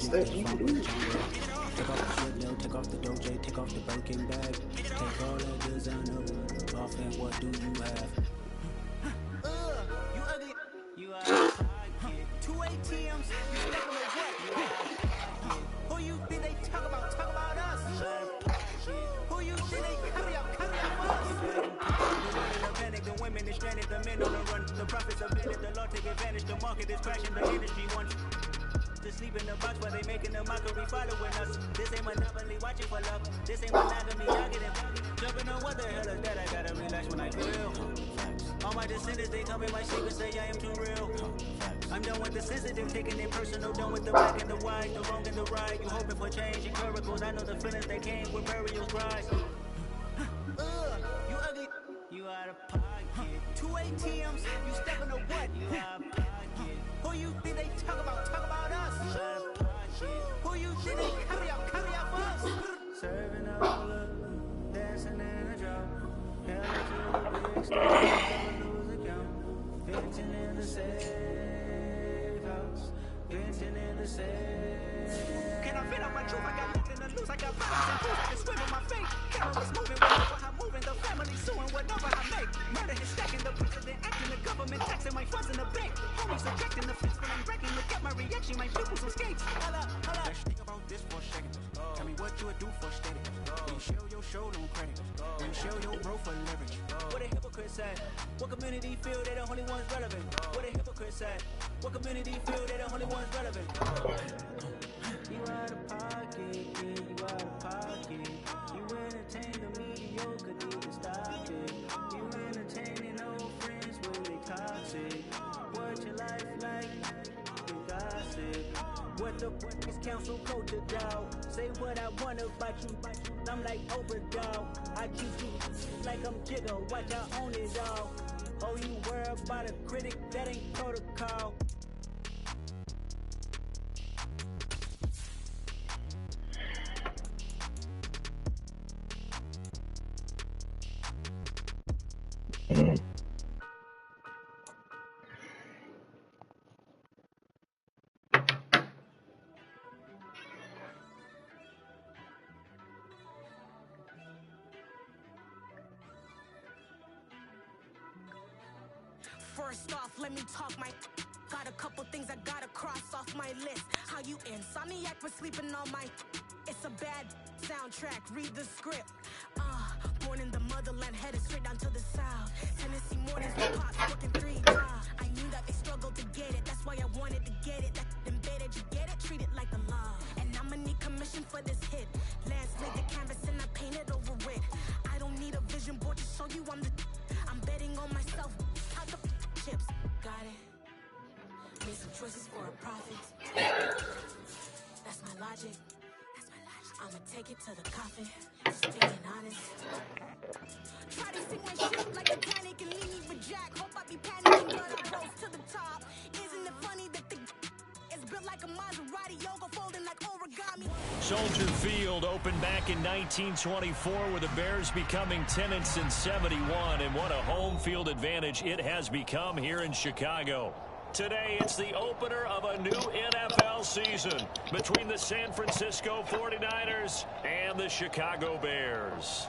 Take off the treadmill, take off the doje, take off the Birkin bag. Take all that designer off, and what do you have? You ugly. You are a pocket. 2 ATMs. You stepping on what? You are a pocket. Who you think they talk about? Talk about us. You are a pocket. Who you think they carry out us? The panic, the women is stranded, the men on the run. The profits are vended, the law take advantage. The market is crashing, the industry wants to sleep in the box while they making a mockery following us. This ain't monopoly, watching for love. This ain't monogamy, y'all getting jumping on what the hell is that? I gotta relax when I feel. All my descendants, they come in my sleep and say I am too real. I'm done with the sensitive, taking it personal. Done with the black and the white, the wrong and the right. You hoping for change and miracles. I know the feelings that came with burial cries. You ugly. You out of pocket. 2 ATMs. You stepping on what? You out of pocket. Who you think they talk about? Talk about us. You out of pocket. Who you think they carry out for us? Serving up love, dancing in a drop. Hell to the big stage, never lose account. Venting in the safe house. Venting in the safe. Can I fit out my truth? I got nothing to lose. I got violence and booze. I can swim in my face. Cameras moving whenever I'm moving. The family suing whatever I make. Murder is stacking. The president acting. The government taxing my funds in the bank. Homies subjecting the fence when I'm breaking. Look at my reaction. My pupils on skates. Holla, holla. Let's think about this for a second. Tell me what you would do for steady. When you show your show, no credit. When you show your bro for leverage. What a hypocrite said. What community feel they the only ones relevant? What a hypocrite said. What community feel they the only ones relevant? You out of pocket, yeah, you out of pocket. You entertain the mediocre, need to stop it. You entertaining old friends when they toxic. What your life like? You gossip. What the fuck is council culture, dog? Say what I want about you. I'm like Oprah, dog. I treat you like I'm Jigga. Watch I own it all. Oh, you worry about a critic? That ain't protocol. First off, let me talk my. Got a couple things I gotta cross off my list. How you insomniac for sleeping on my. It's a bad soundtrack, read the script. Born in the motherland, headed straight down to the south. Tennessee mornings with pops, working 3 jobs. I knew that they struggled to get it, that's why I wanted to get it. That embedded, you get it, treat it like a law. And I'ma need commission for this hit. Lance laid the canvas and I painted over it. I don't need a vision board to show you I'm the. I'm betting on myself. How the chips, got it. Made some choices for a profit. That's my logic. I'ma take it to the coffin, just being honest. Try to sing my shit like a Titanic and leave me with Jack. Hope I be panicking, but I rose to the top. Isn't it funny that the is built like a Maserati, yoga folding like origami? Soldier Field opened back in 1924 with the Bears becoming tenants in 71, and what a home field advantage it has become here in Chicago. Today, it's the opener of a new NFL season between the San Francisco 49ers and the Chicago Bears.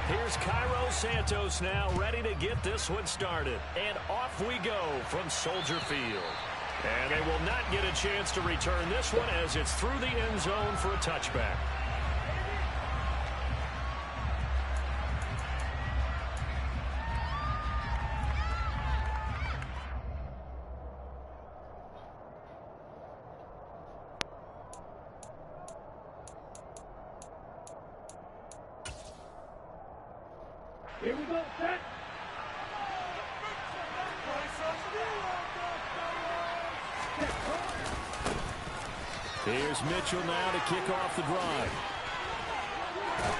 Here's Cairo Santos now ready to get this one started. And off we go from Soldier Field. And they will not get a chance to return this one as it's through the end zone for a touchback. Here we go, set. Here's Mitchell now to kick off the drive.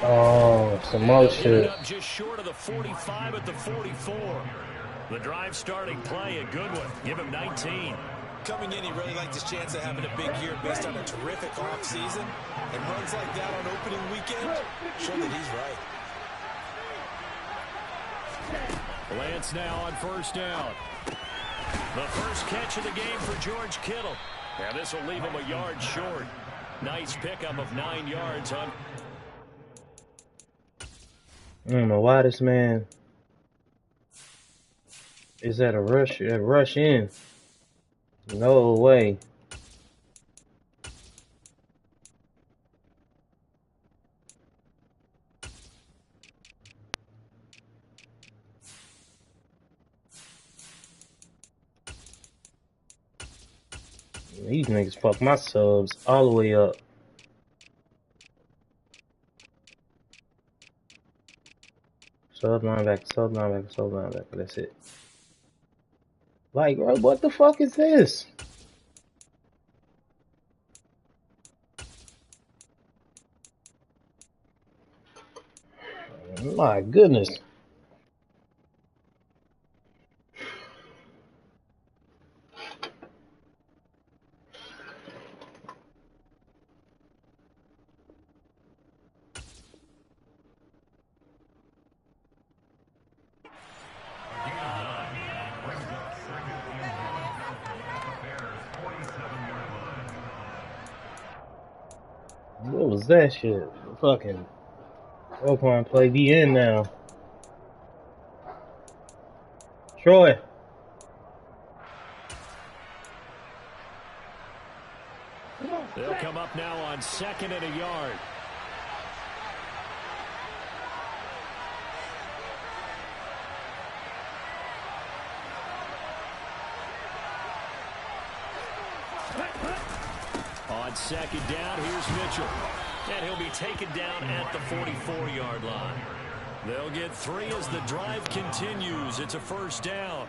Oh, some more shit. Up just short of the 45 at the 44. The drive starting play, a good one. Give him 19. Coming in, he really liked his chance of having a big year based on a terrific offseason. And runs like that on opening weekend show that he's right. Lance now on first down. The first catch of the game for George Kittle. And this will leave him a yard short. Nice pickup of 9 yards on. I don't know why this man is at a rush in. No way. These niggas fuck my subs all the way up. Sub linebacker. That's it. Like, bro, what the fuck is this? My goodness. What was that shit? Fucking Oakland play the end now. Troy. They'll come up now on 2nd and a yard. On 2nd down, here's Mitchell. And he'll be taken down at the 44-yard line. They'll get 3 as the drive continues. It's a first down.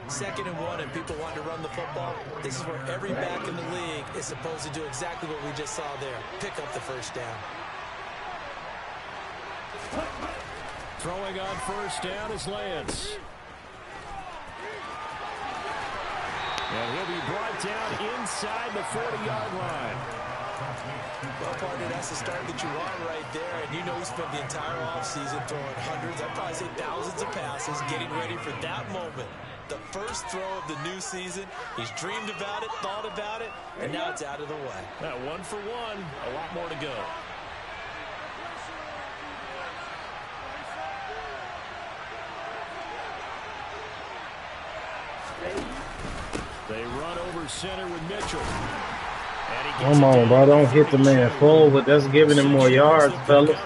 2nd and 1, and people want to run the football. This is where every back in the league is supposed to do exactly what we just saw there. Pick up the first down. Throwing on first down is Lance. And he'll be brought down inside the 40-yard line. Well, partner, that's the start that you want right there. And you know he spent the entire offseason throwing hundreds, I'd probably say thousands of passes, getting ready for that moment. The first throw of the new season. He's dreamed about it, thought about it, and now it's out of the way. Now 1 for 1, a lot more to go. They run over center with Mitchell. Come on, bro. Don't hit the man forward. That's giving him more yards, fellas.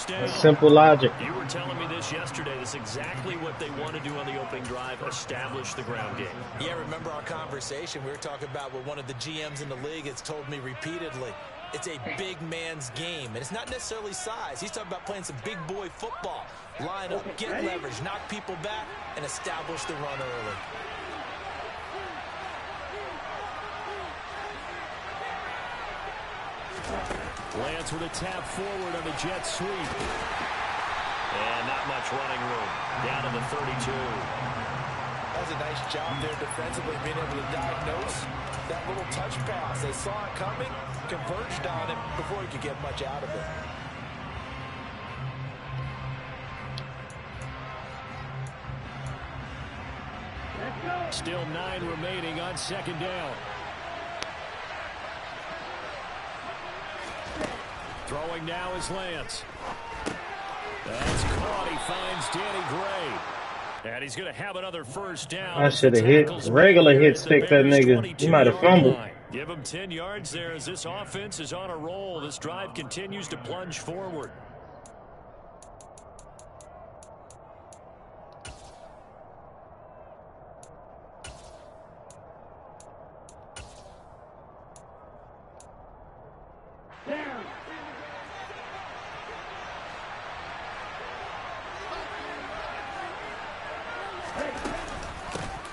That's simple logic. You were telling me this yesterday. That's exactly what they want to do on the opening drive, establish the ground game. Yeah, remember our conversation? We were talking about what one of the GMs in the league has told me repeatedly. It's a big man's game, and it's not necessarily size. He's talking about playing some big boy football. Line up, get leverage, knock people back, and establish the run early. Lance with a tap forward on the jet sweep. And not much running room. Down to the 32. That was a nice job there defensively, being able to diagnose that little touch pass. They saw it coming, converged on it before he could get much out of it. Still 9 remaining on 2nd down. Throwing now is Lance. That's caught. He finds Danny Gray. And he's going to have another first down. I should have hit regular hit stick that nigga. He might have fumbled. Give him 10 yards there as this offense is on a roll. This drive continues to plunge forward.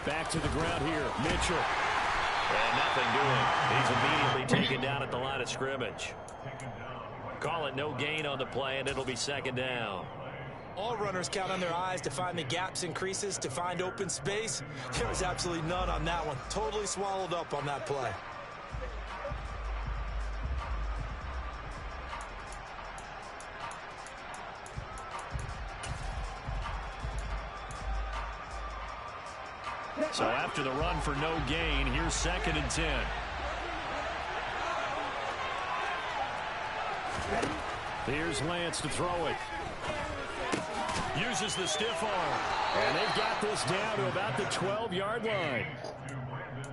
Back to the ground here, Mitchell. And nothing doing. He's immediately taken down at the line of scrimmage. Call it no gain on the play, and it'll be 2nd down. all runners count on their eyes to find the gaps and creases, to find open space. There was absolutely none on that one. Totally swallowed up on that play. So after the run for no gain, here's 2nd and 10. Here's Lance to throw it. Uses the stiff arm. And they've got this down to about the 12-yard line.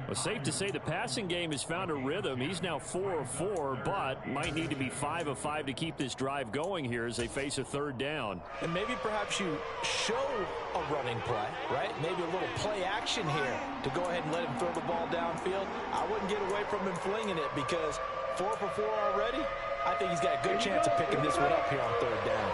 Well, safe to say the passing game has found a rhythm. He's now 4 of 4, but might need to be 5 of 5 to keep this drive going here as they face a 3rd down. And maybe perhaps you show a running play, right? Maybe a little play action here to go ahead and let him throw the ball downfield. I wouldn't get away from him flinging it because 4 for 4 already. I think he's got a good chance of picking this one up here on 3rd down.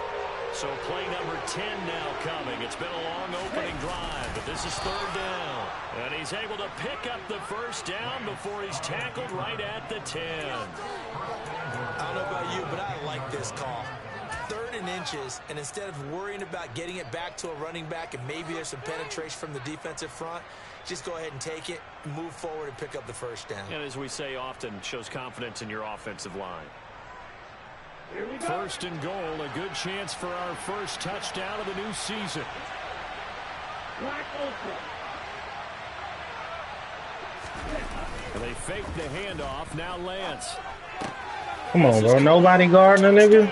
So play number 10 now coming. It's been a long opening drive, but this is 3rd down. And he's able to pick up the 1st down before he's tackled right at the 10. I don't know about you, but I like this call. 3rd and inches, and instead of worrying about getting it back to a running back and maybe there's some penetration from the defensive front, just go ahead and take it, move forward, and pick up the 1st down. And as we say often, shows confidence in your offensive line. 1st and goal, a good chance for our 1st touchdown of the new season. They fake the handoff. Now Lance. Come on, bro. Nobody guarding the nigga.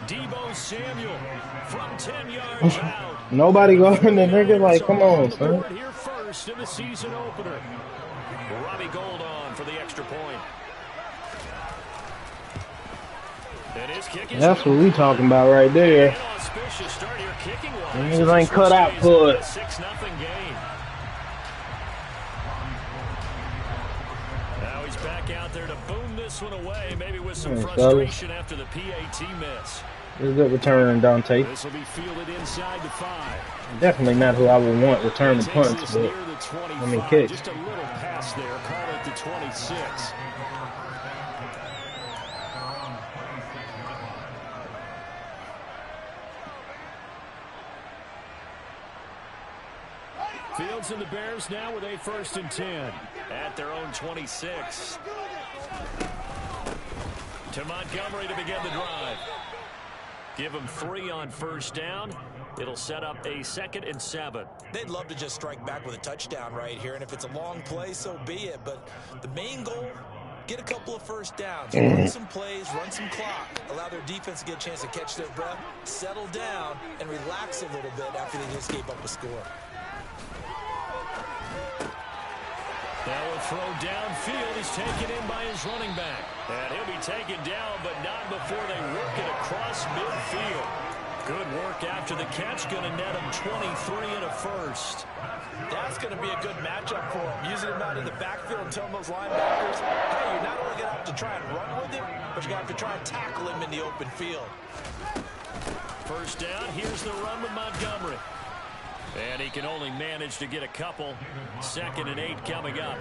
Deebo Samuel from 10 yards out. Nobody guarding the nigga. Like, come on, son. Here first in the season opener. Robbie Gould on for the extra point. That's what we talking about right there. Niggas ain't cut out for it. 6-0 game. Now he's back out there to boom this one away, maybe with some frustration after the PAT miss. It's a good return, Dante. This will be fielded inside the 5. Definitely not who I would want returning punts, but I mean kick. Just a little pass there, call it the 26. Fields and the Bears now with a 1st and 10 at their own 26. To Montgomery to begin the drive. Give him 3 on 1st down. It'll set up a 2nd and 7. They'd love to just strike back with a touchdown right here, and if it's a long play, so be it. But the main goal, get a couple of 1st downs, run some plays, run some clock, allow their defense to get a chance to catch their breath, settle down, and relax a little bit after they just gave up a score. That will throw downfield. He's taken in by his running back. And he'll be taken down, but not before they work it across midfield. Good work after the catch. Going to net him 23 and a 1st. That's going to be a good matchup for him. Using him out in the backfield and telling those linebackers, hey, you're not only going to have to try and run with him, but you're going to have to try and tackle him in the open field. 1st down. Here's the run with Montgomery. And he can only manage to get a couple. 2nd and 8 coming up.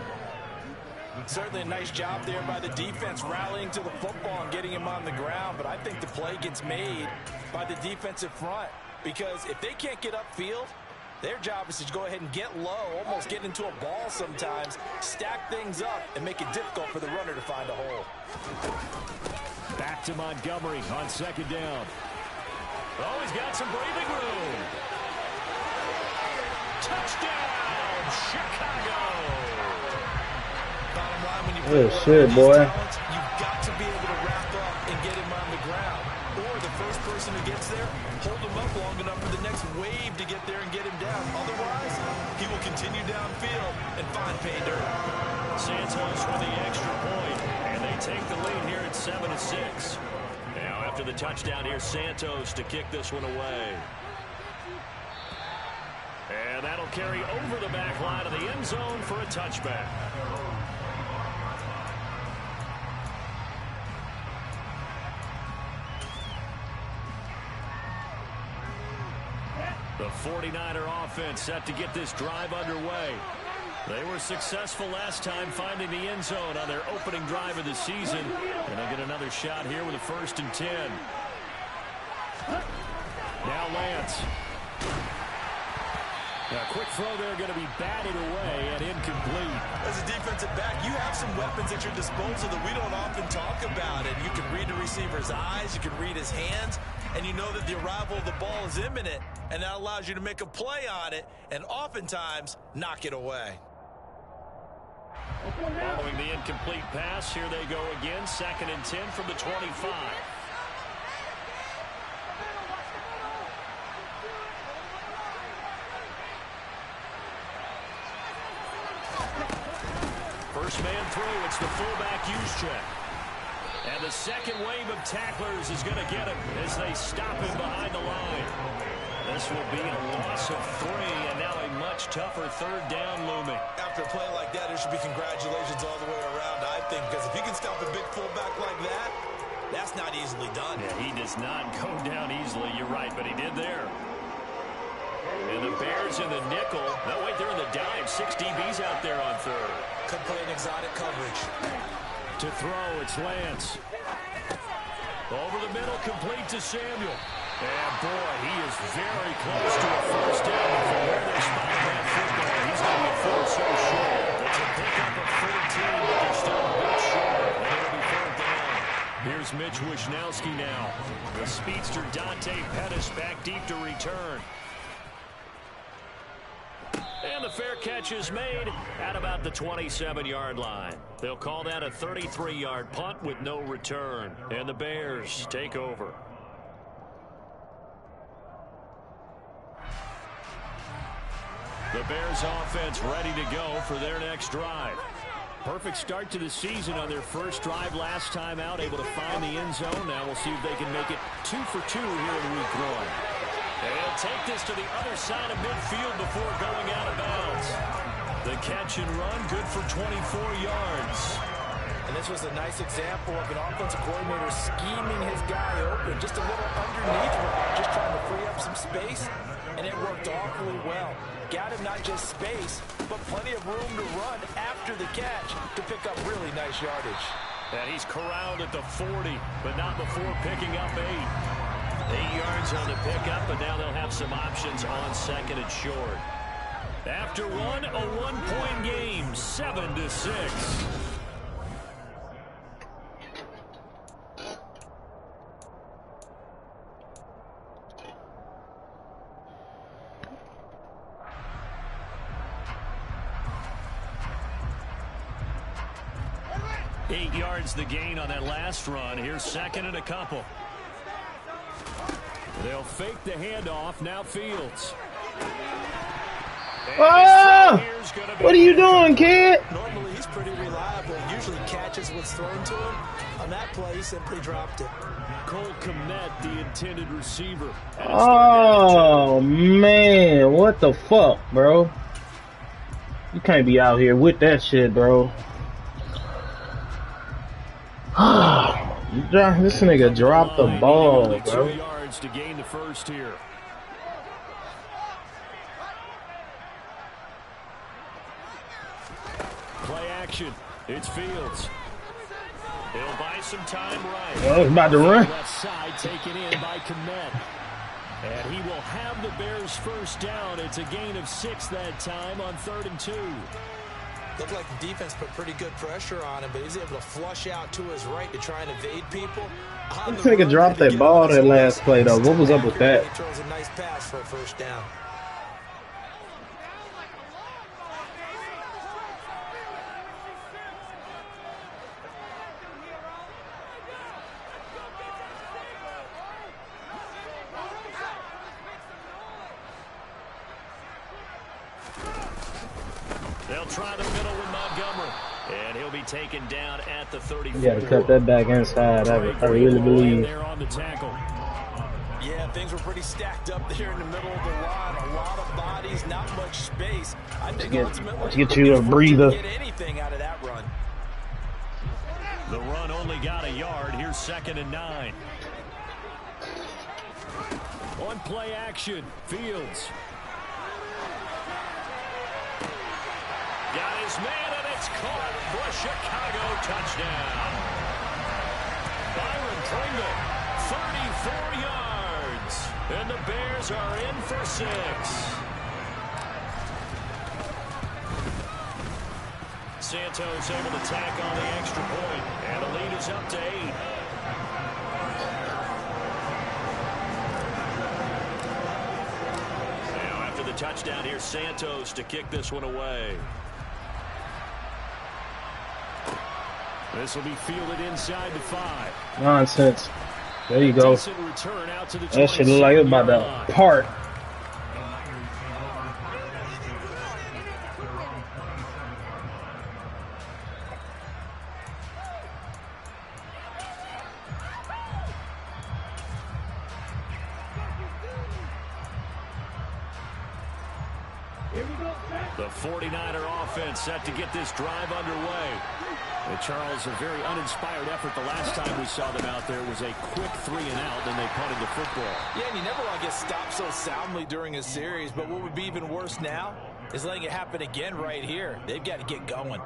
Certainly a nice job there by the defense rallying to the football and getting him on the ground. But I think the play gets made by the defensive front. Because if they can't get upfield, their job is to go ahead and get low, almost get into a ball sometimes, stack things up, and make it difficult for the runner to find a hole. Back to Montgomery on 2nd down. Oh, he's got some breathing room. Touchdown, Chicago. Bottom line, when you oh, shit, boy. Talents, you've got to be able to wrap up and get him on the ground. Or the first person who gets there, hold him up long enough for the next wave to get there and get him down. Otherwise, he will continue downfield and find pay dirt. Santos with the extra point, and they take the lead here at 7-6. Now after the touchdown, here's Santos to kick this one away. And that'll carry over the back line of the end zone for a touchback. The 49er offense set to get this drive underway. They were successful last time finding the end zone on their opening drive of the season. And they'll get another shot here with a 1st and 10. Now Lance. A quick throw there going to be batted away and incomplete. As a defensive back, you have some weapons at your disposal that we don't often talk about. And you can read the receiver's eyes, you can read his hands, and you know that the arrival of the ball is imminent. And that allows you to make a play on it and oftentimes knock it away. Following the incomplete pass, here they go again. 2nd and 10 from the 25. First man through, it's the fullback use check. And the second wave of tacklers is going to get him as they stop him behind the line. This will be a loss of 3, and now a much tougher 3rd down looming. After a play like that, there should be congratulations all the way around, I think, because if you can stop a big fullback like that, that's not easily done. Yeah, he does not go down easily, you're right, but he did there. And the Bears in the nickel. No, wait, they're in the dime. 6 DBs out there on 3rd. Could play an exotic coverage. To throw, it's Lance. Over the middle, complete to Samuel. And boy, he is very close to a first down. From where they spotted that football, he's going to fall so short. It's a pickup of 13, but they're still a bit short. And it'll be 3rd down. Here's Mitch Wishnowski now. The speedster Dante Pettis back deep to return. And the fair catch is made at about the 27-yard line. They'll call that a 33-yard punt with no return. And the Bears take over. The Bears offense ready to go for their next drive. Perfect start to the season on their first drive last time out, able to find the end zone. Now we'll see if they can make it 2 for 2 here in week 1. And they'll take this to the other side of midfield before going out of bounds. The catch and run, good for 24 yards. And this was a nice example of an offensive coordinator scheming his guy open, just a little underneath route, just trying to free up some space, and it worked awfully well. Got him not just space, but plenty of room to run after the catch to pick up really nice yardage. And he's corralled at the 40, but not before picking up 8. 8 yards on the pickup, but now they'll have some options on 2nd and short. After one, a 1-point game, 7-6. Eight yards the gain on that last run. Here's 2nd and a couple. They'll fake the handoff. Now Fields. Oh! What are you doing, kid? Normally he's pretty reliable. Usually catches what's thrown to him. On that play, he simply dropped it. Cole Kmet, the intended receiver. Oh, man. What the fuck, bro? You can't be out here with that shit, bro. This nigga dropped the ball, bro. 2 yards to gain the first here. Play action. It's Fields. He'll buy some time right. Oh, he's about to run. Left side taken in by Kmet. And he will have the Bears first down. It's a gain of 6 that time on 3rd and 2. Looked like the defense put pretty good pressure on him, but he's able to flush out to his right to try and evade people. This nigga dropped that ball that last play, though. What was up with that? He throws a nice pass for a first down. They'll try the middle with Montgomery. And he'll be taken down at the 34. You got to cut that back inside. I really believe. There on the tackle. Yeah, things were pretty stacked up there in the middle of the line. A lot of bodies, not much space. I think ultimately, let's get you a breather. Get anything out of that run. The run only got a yard. Here's 2nd and 9. On play action, Fields. Got his man, and it's caught for a Chicago touchdown. Byron Pringle, 34 yards. yards. And the Bears are in for 6. Santos able to tack on the extra point, and the lead is up to 8. Now after the touchdown, here's Santos to kick this one away. This will be fielded inside the 5. Nonsense. There you go. That should look like it's about to part. The 49er offense set to get this drive underway. And Charles, a very uninspired effort the last time we saw them out there was a quick 3-and-out, and they punted the football. Yeah, and you never want to get stopped so soundly during a series, but what would be even worse now is letting it happen again right here. They've got to get going.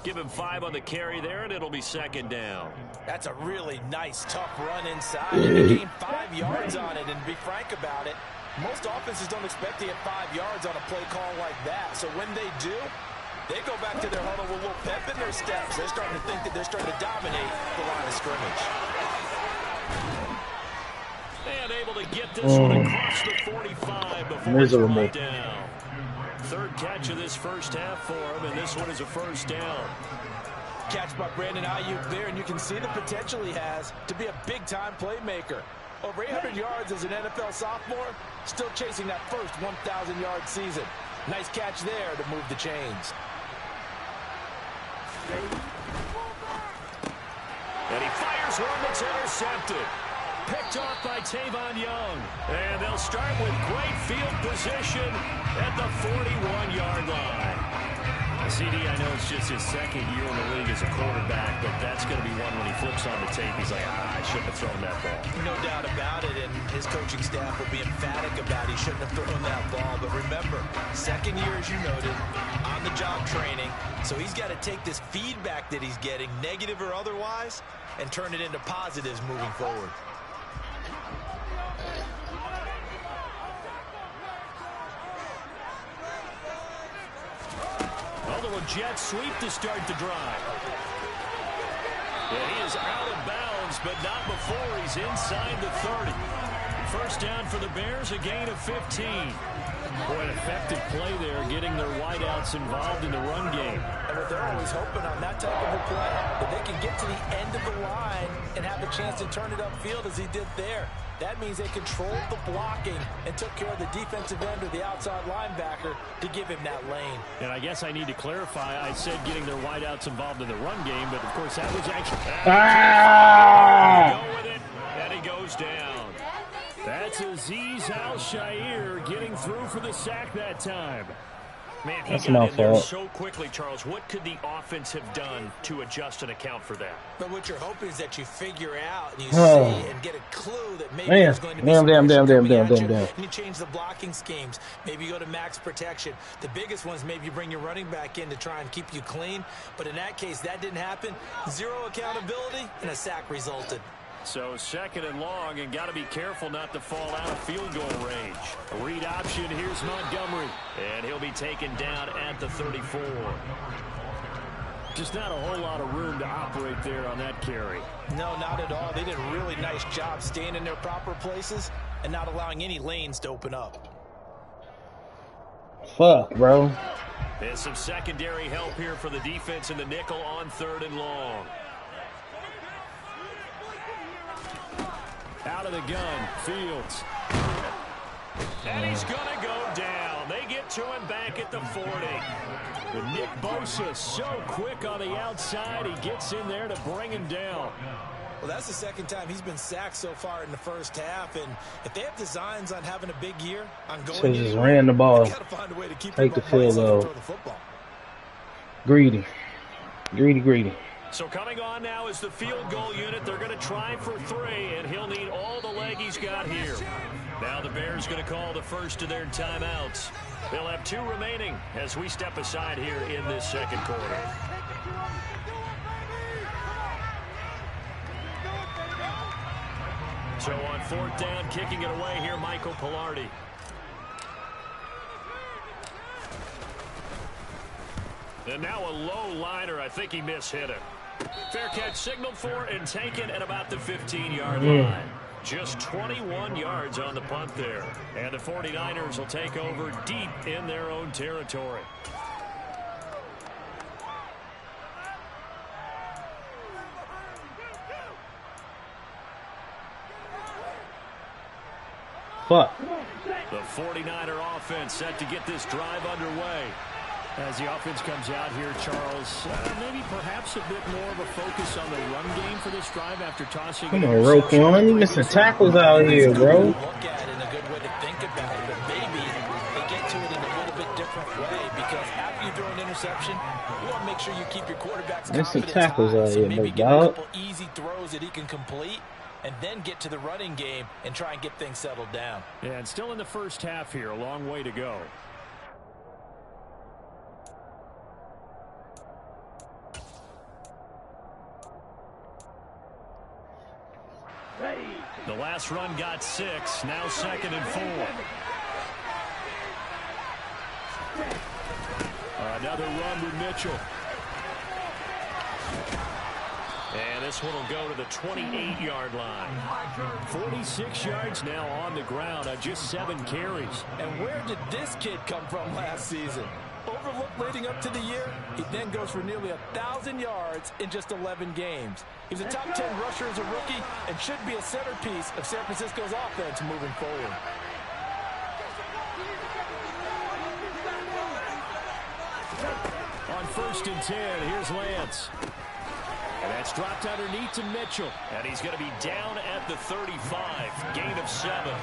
Give him 5 on the carry there, and it'll be 2nd down. That's a really nice, tough run inside, and he gained 5 yards on it, and to be frank about it, most offenses don't expect to get 5 yards on a play call like that. So when they do, they go back to their huddle with a little pep in their steps. They're starting to think that they're starting to dominate the line of scrimmage. And able to get this one across the 45 before it's brought down. 3rd catch of this first half for him, and this one is a 1st down. Catch by Brandon Ayuk there, and you can see the potential he has to be a big-time playmaker. Over 800 yards as an NFL sophomore, still chasing that first 1,000-yard season. Nice catch there to move the chains. And he fires one that's intercepted. Picked off by Tavon Young. And they'll start with great field position at the 41-yard line. CD, I know it's just his 2nd year in the league as a quarterback, but that's going to be one when he flips on the tape. He's like, I shouldn't have thrown that ball. No doubt about it, and his coaching staff will be emphatic about he shouldn't have thrown that ball. But remember, 2nd year, as you noted, on-the-job training, so he's got to take this feedback that he's getting, negative or otherwise, and turn it into positives moving forward. A little jet sweep to start the drive. And he is out of bounds, but not before he's inside the 30. 1st down for the Bears, a gain of 15. Boy, an effective play there, getting their wideouts involved in the run game. And what they're always hoping on that type of a play, that they can get to the end of the line and have a chance to turn it upfield as he did there. That means they controlled the blocking and took care of the defensive end or the outside linebacker to give him that lane. And I guess I need to clarify, I said getting their wideouts involved in the run game, but of course that was actually... Go with it, and he goes down. That's Azeez Al-Shaair getting through for the sack that time. Man, he got in there so quickly, Charles. What could the offense have done to adjust and account for that? But what you're hoping is that you figure out and you see and get a clue that maybe there's going to be damn. And you change the blocking schemes. Maybe you go to max protection. The biggest ones, maybe you bring your running back in to try and keep you clean. But in that case, that didn't happen. 0 accountability, and a sack resulted. So 2nd and long, and got to be careful not to fall out of field goal range. A read option, here's Montgomery. And he'll be taken down at the 34. Just not a whole lot of room to operate there on that carry. No, not at all. They did a really nice job staying in their proper places and not allowing any lanes to open up. Fuck, bro. And some secondary help here for the defense in the nickel on 3rd and long. Out of the gun, Fields. And he's going to go down. They get to him back at the 40. But Nick Bosa so quick on the outside, he gets in there to bring him down. Well, that's the 2nd time he's been sacked so far in the first half, and if they have designs on having a big year, on going, so just ran the ball, take the field goal. Greedy. So coming on now is the field goal unit. They're going to try for 3, and he'll need all the leg he's got here. Now the Bears going to call the first of their timeouts. They'll have 2 remaining as we step aside here in this 2nd quarter. So on 4th down, kicking it away here, Michael Pilardi. And now a low liner. I think he mishit it. Fair catch signaled for and taken at about the 15-yard line. Just 21 yards on the punt there. And the 49ers will take over deep in their own territory. Fuck. The 49er offense set to get this drive underway. As the offense comes out here, Charles, maybe perhaps a bit more of a focus on the run game for this drive after tossing. Come on, Roquan. You missing tackles out here, bro. Look at it in a good way to think about it, but maybe they get to it in a little bit different way because after you throw an interception, you want to make sure you keep your quarterback's confidence tackles high. out So here, maybe big get a dog. couple easy throws that he can complete and then get to the running game and try and get things settled down. Yeah, and still in the first half here, a long way to go. The last run got 6. Now 2nd and 4. Another run with Mitchell. And this one will go to the 28-yard line. 46 yards now on the ground on just 7 carries. And where did this kid come from last season? Overlooked leading up to the year, he then goes for nearly 1,000 yards in just 11 games. He's a top 10 rusher as a rookie and should be a centerpiece of San Francisco's offense moving forward. On 1st and 10, here's Lance. And that's dropped underneath to Mitchell. And he's going to be down at the 35. Gain of 7.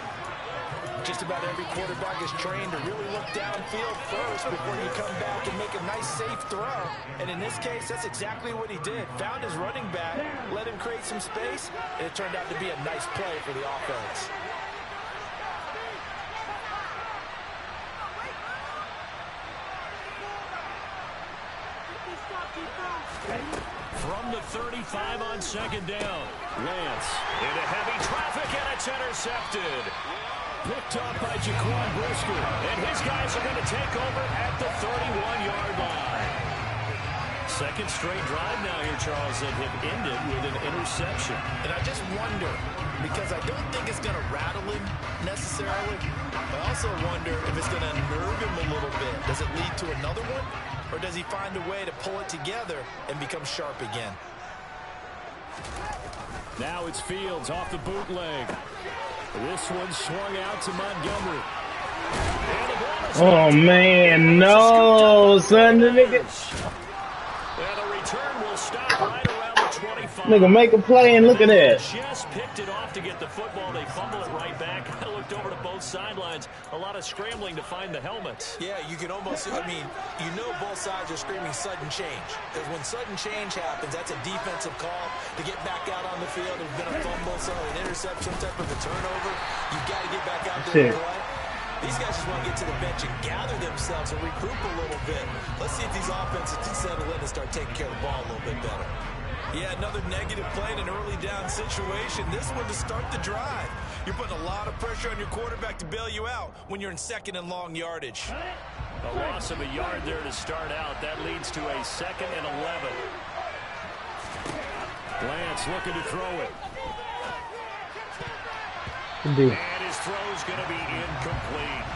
Just about every quarterback is trained to really look downfield first before you come back and make a nice, safe throw. And in this case, that's exactly what he did. Found his running back, let him create some space, and it turned out to be a nice play for the offense. From the 35 on 2nd down. Lance into heavy traffic, and it's intercepted. Picked up by Jaquan Brisker. And his guys are going to take over at the 31-yard line. 2nd straight drive now here, Charles, that have ended with an interception. And I just wonder, because I don't think it's going to rattle him necessarily. I also wonder if it's going to unnerve him a little bit. Does it lead to another one? Or does he find a way to pull it together and become sharp again? Now it's Fields off the bootleg. This one swung out to Montgomery. Oh, man, no, son. The nigga. And the return will stop right around the 25. Nigga, make a play and look at that. Just picked it off to get the football. They fumble it right back. I looked over to both sidelines. A lot of scrambling to find the helmets. Yeah, you can almost, I mean, you know both sides are screaming sudden change. Because when sudden change happens, that's a defensive call to get back out on the field. There's been a fumble, so an interception, some type of a turnover. You've got to get back out there and play. These guys just want to get to the bench and gather themselves and regroup a little bit. Let's see if these offenses can settle in and start taking care of the ball a little bit better. Yeah, another negative play in an early down situation. This one to start the drive. You're putting a lot of pressure on your quarterback to bail you out when you're in 2nd and long yardage. A loss of a yard there to start out. That leads to a 2nd and 11. Lance looking to throw it. And his throw's going to be incomplete.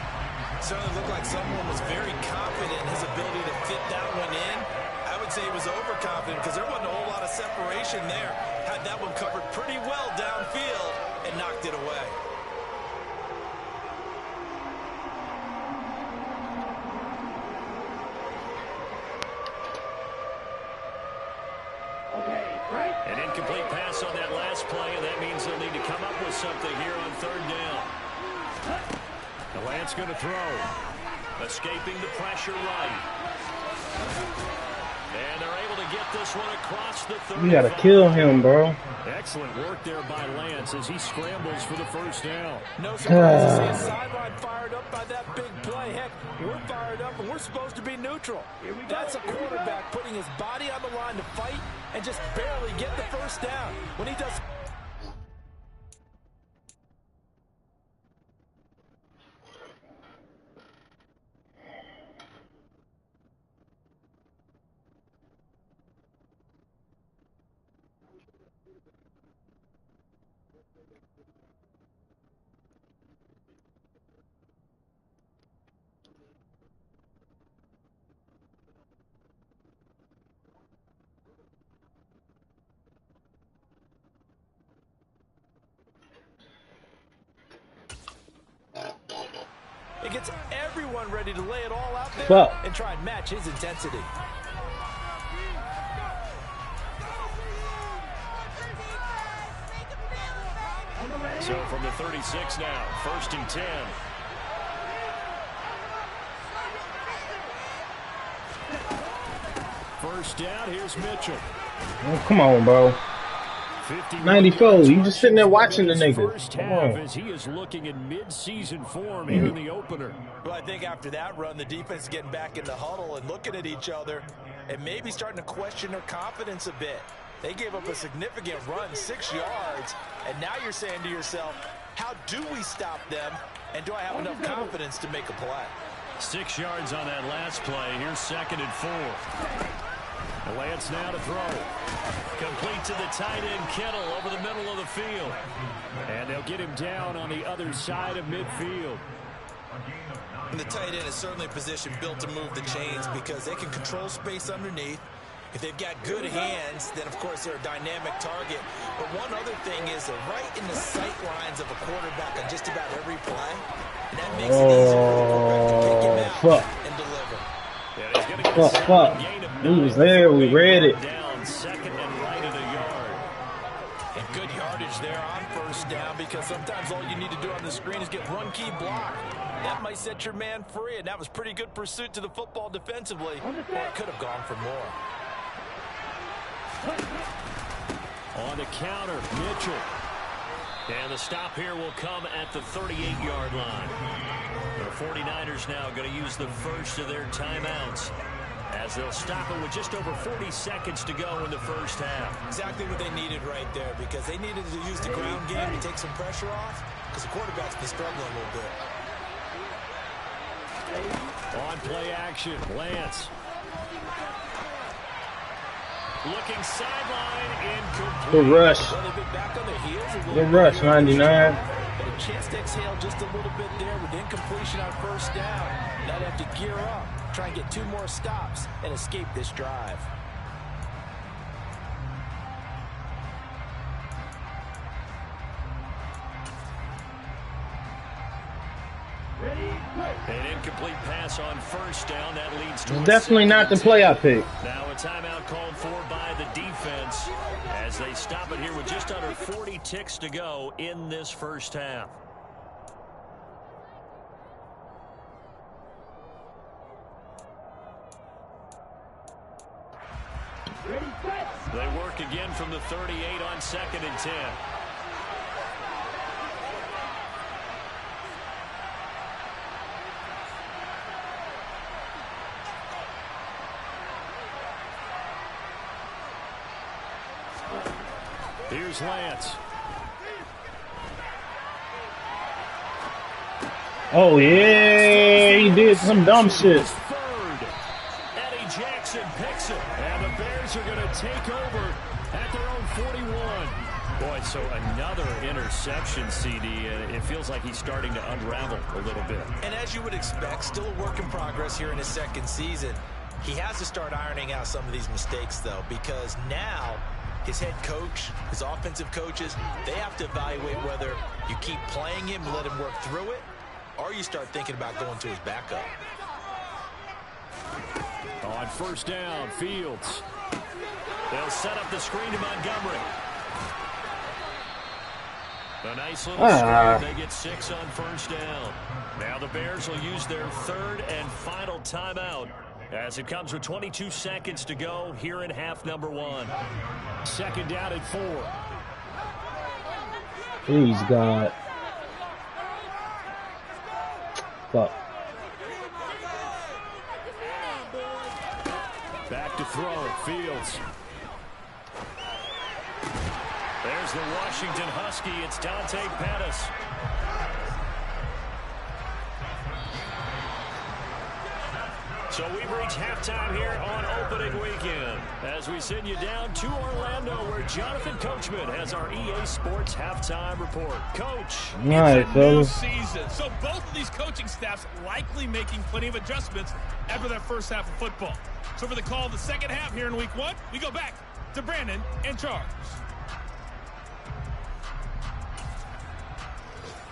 Certainly looked like someone was very confident in his ability to fit that one in. I would say he was overconfident because there wasn't a whole lot of separation there. Had that one covered pretty well downfield and knocked it away. An incomplete pass on that last play, and that means they'll need to come up with something here on 3rd down. The Lance going to throw. Escaping the pressure right. And they're able to get this one across the 35. You gotta kill him, bro. Excellent work there by Lance as he scrambles for the 1st down. No surprise to see a sideline fired up by that big play. Heck, we're fired up and we're supposed to be neutral. That's a quarterback putting his body on the line to fight and just barely get the 1st down. When he does... It gets everyone ready to lay it all out there and try and match his intensity. So from the 36 now, 1st and 10. First down, here's Mitchell. Oh, come on, bro. 94. You just sitting there watching the nigga. Come on. As he is looking in mid-season form here in the opener. Well, I think after that run, the defense is getting back in the huddle and looking at each other and maybe starting to question their confidence a bit. They gave up a significant run, 6 yards, and now you're saying to yourself, how do we stop them, and do I have enough confidence to make a play? 6 yards on that last play. Here's 2nd and 4. Lance now to throw. Complete to the tight end, Kittle, over the middle of the field. And they'll get him down on the other side of midfield. And the tight end is certainly a position built to move the chains because they can control space underneath. If they've got good hands, then, of course, they're a dynamic target. But one other thing is they're right in the sight lines of a quarterback on just about every play. And that makes it easier for the quarterback to pick him out and deliver. Fuck. He was there. We read it. Down, 2nd and right at a yard. And good yardage there on 1st down because sometimes all you need to do on the screen is get run key block. That might set your man free, and that was pretty good pursuit to the football defensively. Or it could have gone for more. On the counter, Mitchell. And the stop here will come at the 38-yard line. The 49ers now going to use the first of their timeouts as they'll stop it with just over 40 seconds to go in the first half. Exactly what they needed right there because they needed to use the ground game to take some pressure off because the quarterback's been struggling a little bit. On play action, Lance. Looking sideline, incomplete. Good rush. Good rush, 99. But a chance to exhale just a little bit there with incompletion on 1st down. Now they have to gear up, try and get 2 more stops, and escape this drive. An incomplete pass on 1st down. That leads to definitely not the play I picked. Now a timeout called for by the defense as they stop it here with just under 40 ticks to go in this first half. They work again from the 38 on 2nd and 10. Here's Lance. Oh, yeah, he did some dumb shit. Eddie Jackson picks it, and the Bears are going to take over at their own 41. Boy, so another interception, CD, and it feels like he's starting to unravel a little bit. And as you would expect, still a work in progress here in his 2nd season. He has to start ironing out some of these mistakes, though, because now his head coach, his offensive coaches, they have to evaluate whether you keep playing him, let him work through it, or you start thinking about going to his backup. On 1st down, Fields. They'll set up the screen to Montgomery. A nice little screen. They get 6 on 1st down. Now the Bears will use their 3rd and final timeout as it comes with 22 seconds to go here in half number 1. 2nd down and 4. Please, God. Fuck. Back to throw, Fields. There's the Washington Husky. It's Dante Pettis. So we've reached halftime here on opening weekend as we send you down to Orlando where Jonathan Coachman has our EA Sports halftime report. Coach. Nice, it's a new season, so both of these coaching staffs likely making plenty of adjustments after that first half of football. So for the call of the second half here in week 1, we go back to Brandon and Charles.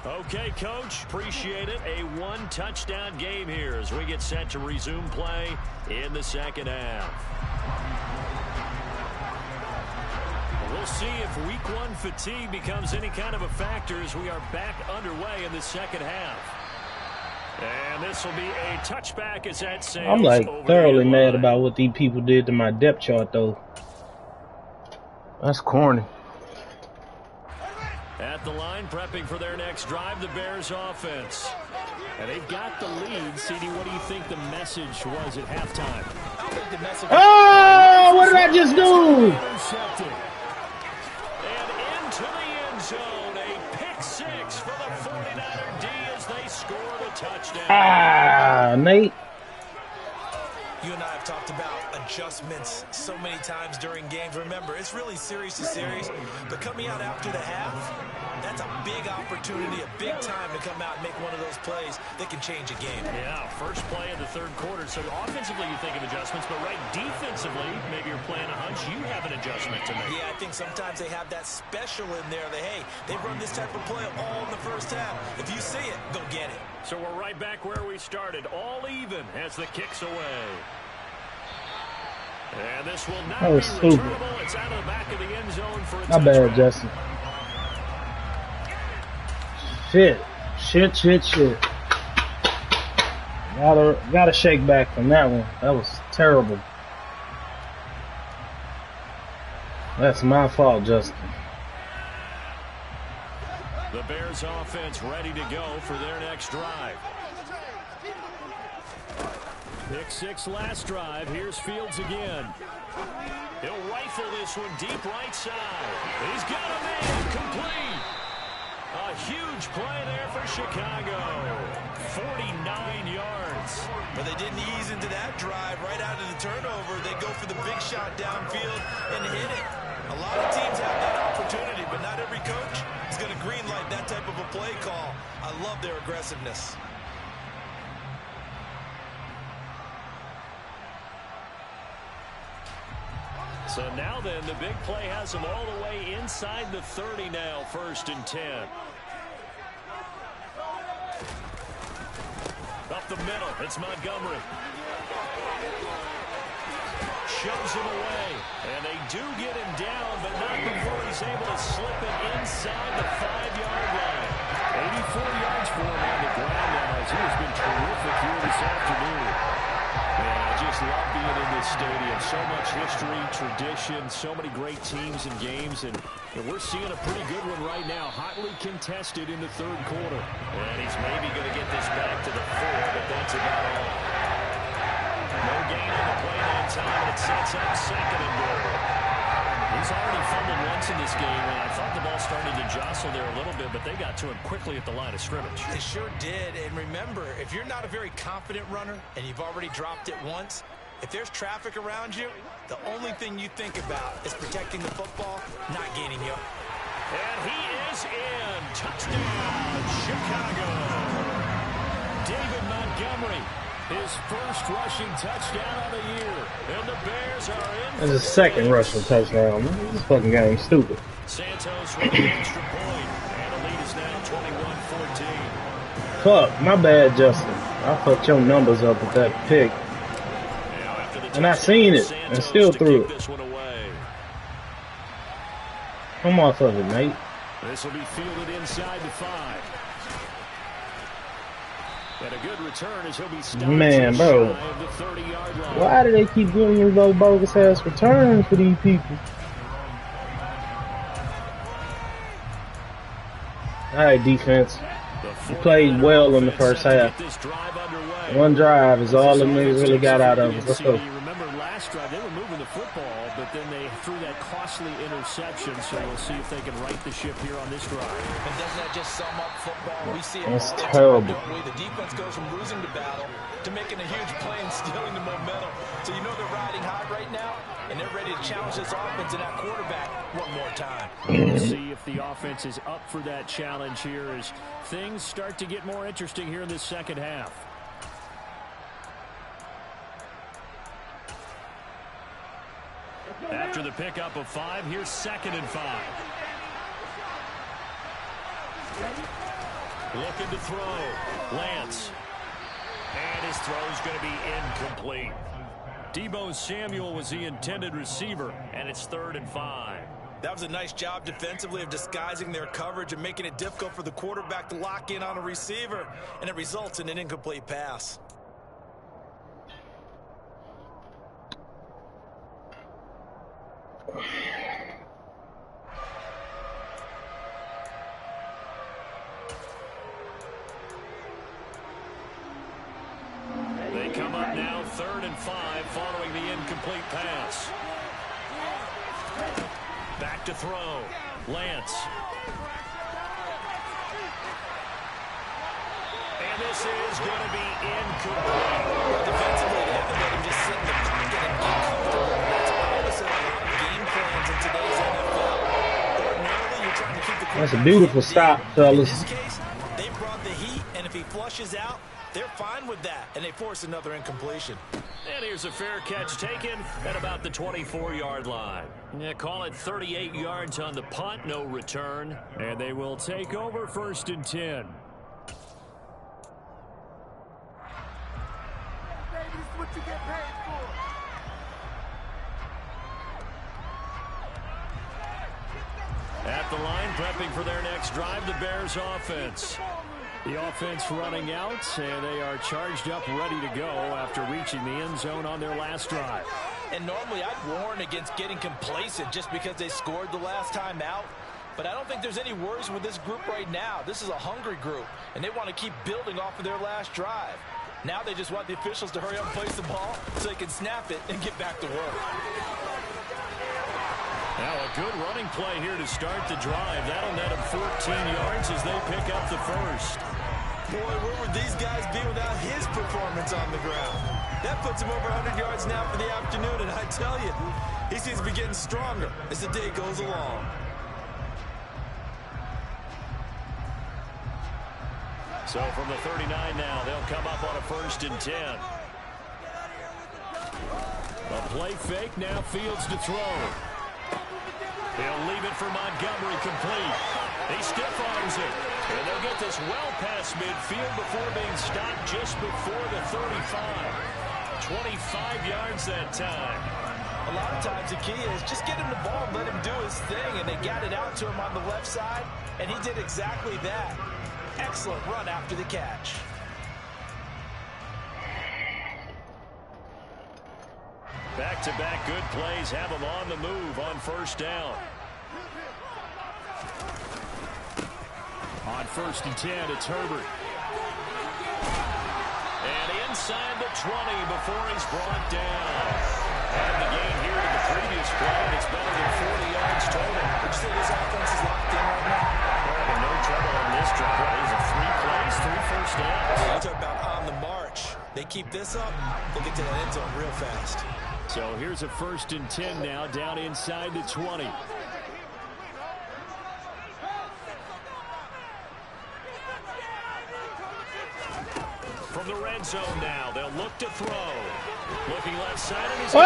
Okay, Coach. Appreciate it. A one-touchdown game here as we get set to resume play in the second half. We'll see if week 1 fatigue becomes any kind of a factor as we are back underway in the second half. And this will be a touchback as that sails. I'm like thoroughly mad about what these people did to my depth chart, though. That's corny. At the line, prepping for their next drive, the Bears offense. And they've got the lead. CD, what do you think the message was at halftime? Oh, what did I just do? And into the end zone, a pick 6 for the 49er D as they score the touchdown. Ah, Nate. You and I have talked about adjustments so many times during games. Remember, it's really series to series, but coming out after the half, that's a big opportunity, a big time to come out and make one of those plays that can change a game. Yeah, first play of the third quarter. So offensively, you think of adjustments, but right defensively, maybe you're playing a hunch. You have an adjustment to make. Yeah, I think sometimes they have that special in there that, hey, they run this type of play all in the first half. If you see it, go get it. So we're right back where we started, all even as the kick's away. And this will not be returnable. It's out of the back of the end zone for a touchdown. My bad, Justin. Shit. Gotta shake back from that one. That was terrible. That's my fault, Justin. The Bears offense ready to go for their next drive. Pick 6 last drive. Here's Fields again. He'll rifle this one deep right side. He's got a man complete. A huge play there for Chicago. 49 yards. But they didn't ease into that drive right out of the turnover. They go for the big shot downfield and hit it. A lot of teams have that opportunity, but not every coach is going to greenlight that type of a play call. I love their aggressiveness. So now then, the big play has them all the way inside the 30 now, 1st and 10. Up the middle, it's Montgomery. Shoves him away, and they do get him down, but not before he's able to slip it inside the 5-yard line. 84 yards for him on the ground now, as he has been terrific here this afternoon. Man, I just love being in this stadium. So much history, tradition, so many great teams and games, and we're seeing a pretty good one right now, hotly contested in the third quarter. And he's maybe going to get this back to the 4, but that's about all. No gain on the play that time, and it sets up 2nd and goal. He's already fumbled once in this game, and I thought the ball started to jostle there a little bit, but they got to him quickly at the line of scrimmage. They sure did, and remember, if you're not a very confident runner and you've already dropped it once, if there's traffic around you, the only thing you think about is protecting the football, not gaining you. And he is in. Touchdown, Chicago. David Montgomery. His first rushing touchdown of the year. And the Bears are in. That's his 2nd rushing touchdown. This fucking game's stupid. Santos with an extra point. And the lead is now 21-14. Fuck, my bad, Justin. I fucked your numbers up with that pick. And I seen it and still threw it. Come off of it, mate. This will be fielded inside the 5. And a good return as he'll be stopped. Man, bro. Why do they keep giving me those bogus ass returns for these people? Alright, defense. You played well in the first half. One drive is all the niggas really got out of it. Let's go. You remember last drive, they were moving the football, but then they threw that costly interception, so we'll see if they can right the ship here on this drive. And doesn't that just sum up football? We see it That's all the terrible. time, don't we? The defense goes from losing the battle to making a huge play and stealing the momentum. So you know they're riding high right now, and they're ready to challenge this offense and that quarterback one more time. We'll see if the offense is up for that challenge here as things start to get more interesting here in this second half. After the pickup of 5, here's 2nd and 5. Looking to throw. Lance. And his throw's going to be incomplete. Deebo Samuel was the intended receiver, and it's 3rd and 5. That was a nice job defensively of disguising their coverage and making it difficult for the quarterback to lock in on a receiver, and it results in an incomplete pass. They come up now 3rd and 5 following the incomplete pass. Back to throw. Lance. And this is going to be incomplete. Defensively, they haven't let him just sit in the pocket and get comfortable. That's opposite of a lot of game plans in today's NFL. Ordinarily, you're trying to keep the That's a beautiful stop, fellas. In this case, they brought the heat, and if he flushes out, they're fine with that, and they force another incompletion. And here's a fair catch taken at about the 24-yard line. Yeah, call it 38 yards on the punt, no return. And they will take over 1st and 10. At the line, prepping for their next drive, the Bears offense. The offense running out, and they are charged up, ready to go after reaching the end zone on their last drive. And normally I'd warn against getting complacent just because they scored the last time out. But I don't think there's any worries with this group right now. This is a hungry group, and they want to keep building off of their last drive. Now they just want the officials to hurry up and place the ball so they can snap it and get back to work. Now a good running play here to start the drive. That'll net them 14 yards as they pick up the first. Boy, where would these guys be without his performance on the ground? That puts him over 100 yards now for the afternoon, and I tell you, he seems to be getting stronger as the day goes along. So from the 39 now, they'll come up on a 1st and 10. A play fake, now Fields to throw. He'll leave it for Montgomery complete. He stiff arms it. And they'll get this well past midfield before being stopped just before the 35. 25 yards that time. A lot of times the key is just get him the ball and let him do his thing. And they got it out to him on the left side. And he did exactly that. Excellent run after the catch. Back-to-back good plays have them on the move on 1st down. On 1st and 10, it's Herbert. And inside the 20 before he's brought down. And the gain here to the previous play, and it's better than 40 yards total. Would you say this offense is locked in right now? Well, having no trouble on this drive. These are 3 plays, 3 first downs. You talk about on the march. They keep this up, they'll get to the end zone real fast. So here's a 1st and 10 now, down inside the 20. From the red zone now, they'll look to throw. Looking left side, and he's he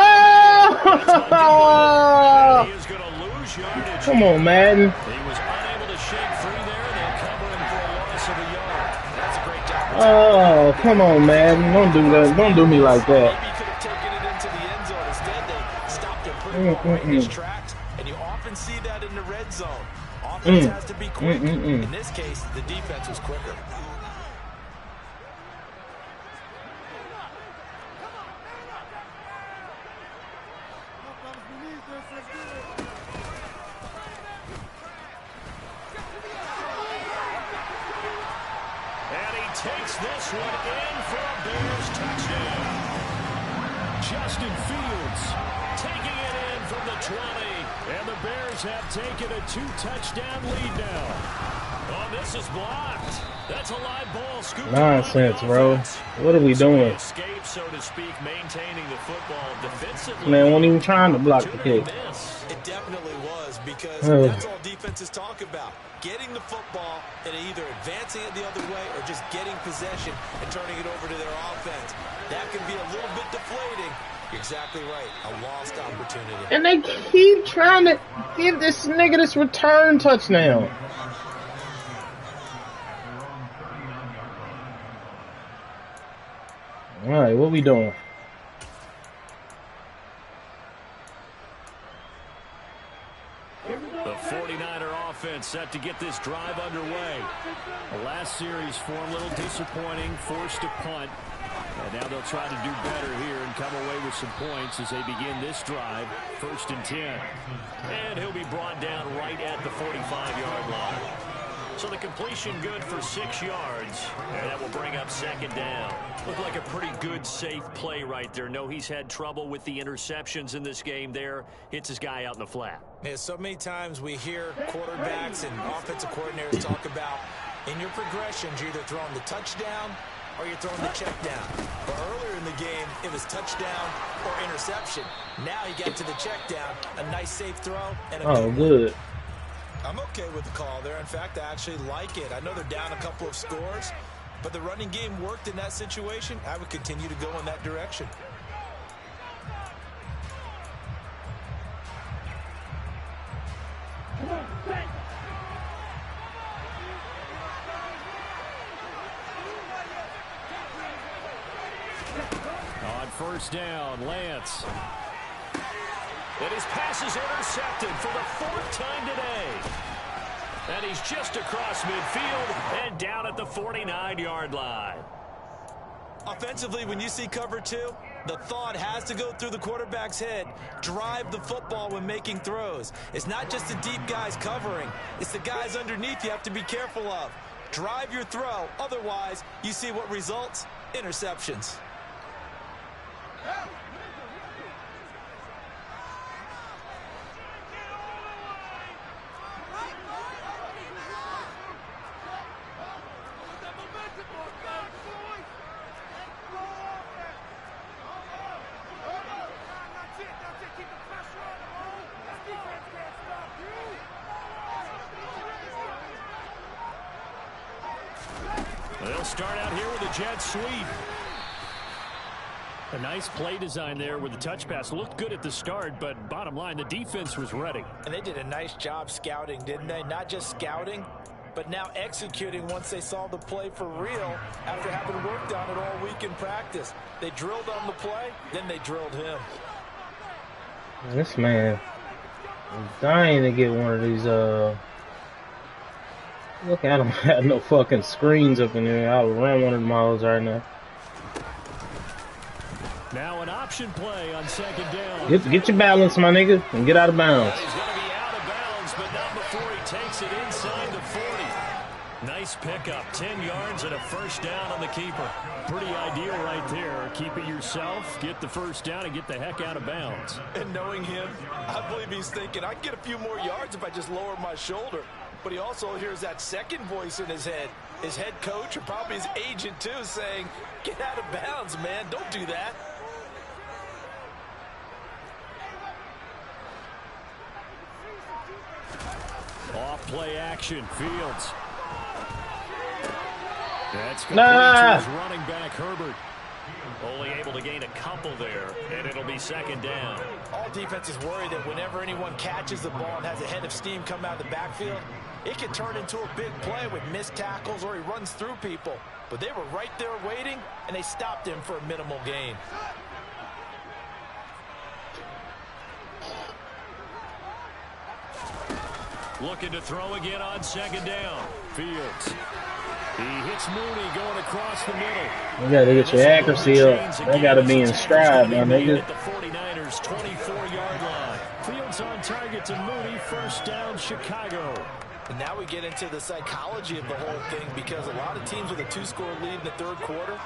is going to lose yardage. Come on, man. He was unable to shake free there. They'll cover him for a loss of a yard. That's a great job. Oh, come on, man. Don't do that. Don't do me like that. Maybe he could have taken it into the end zone. Instead, they stopped him pretty well right in his tracks. And you often see that in the red zone. Offense has to be quick. In this case, the defense was quicker. Takes this one in for a Bears touchdown. Justin Fields taking it in from the 20. And the Bears have taken a 2-touchdown lead now. Oh, this is blocked. That's a live ball. Nonsense, bro. What are we doing? Escape, so to speak, maintaining the football defensively. Man, wasn't even trying to block the kick. It definitely was, because that's all defenses talk about. Getting the football and either advancing it the other way or just getting possession and turning it over to their offense. That can be a little bit deflating. You're exactly right. A lost opportunity. And they keep trying to give this nigga this return touchdown. All right, what we doing? The 49er offense set to get this drive underway. The last series for a little disappointing, forced to punt. And now they'll try to do better here and come away with some points as they begin this drive. 1st and 10. And he'll be brought down right at the 45-yard line. So the completion good for 6 yards, and that will bring up 2nd down. Looked like a pretty good, safe play right there. No, he's had trouble with the interceptions in this game there. Hits his guy out in the flat. Yeah, so many times we hear quarterbacks and offensive coordinators talk about in your progressions, you're either throwing the touchdown or you're throwing the check down. But earlier in the game, it was touchdown or interception. Now you get to the check down, a nice safe throw, and a good. I'm okay with the call there. In fact, I actually like it. I know they're down a couple of scores, but the running game worked in that situation. I would continue to go in that direction. Come on, set. On 1st down, Lance. And his pass is intercepted for the 4th time today. And he's just across midfield and down at the 49-yard line. Offensively, when you see cover 2, the thought has to go through the quarterback's head. Drive the football when making throws. It's not just the deep guys covering. It's the guys underneath you have to be careful of. Drive your throw. Otherwise, you see what results? Interceptions. They'll start out here with a jet sweep. A nice play design there with the touch pass. Looked good at the start, but bottom line, the defense was ready. And they did a nice job scouting, didn't they? Not just scouting, but now executing once they saw the play for real after having worked on it all week in practice. They drilled on the play, then they drilled him. This man is dying to get one of these, look, I don't have no fucking screens up in there. I'll run one of them hoes right now. Now an option play on 2nd down. Get your balance, my nigga, and get out of bounds. He's going to be out of bounds, but not before he takes it inside the 40. Nice pickup, 10 yards and a 1st down on the keeper. Pretty ideal right there. Keep it yourself, get the 1st down, and get the heck out of bounds. And knowing him, I believe he's thinking, I can get a few more yards if I just lower my shoulder. But he also hears that second voice in his head. His head coach, or probably his agent too, saying, get out of bounds, man. Don't do that. Off play action, Fields. That's complete to his running back, Herbert. Only able to gain a couple there, and it'll be 2nd down. All defenses worry that whenever anyone catches the ball and has a head of steam come out of the backfield, it can turn into a big play with missed tackles or he runs through people. But they were right there waiting, and they stopped him for a minimal gain. Looking to throw again on 2nd down. Fields. He hits Mooney going across the middle. You gotta get your accuracy up. They gotta be in stride, my nigga. At the 49ers 24-yard line. Fields on target to Mooney. 1st down, Chicago. And now we get into the psychology of the whole thing, because a lot of teams with a 2-score lead in the 3rd quarter,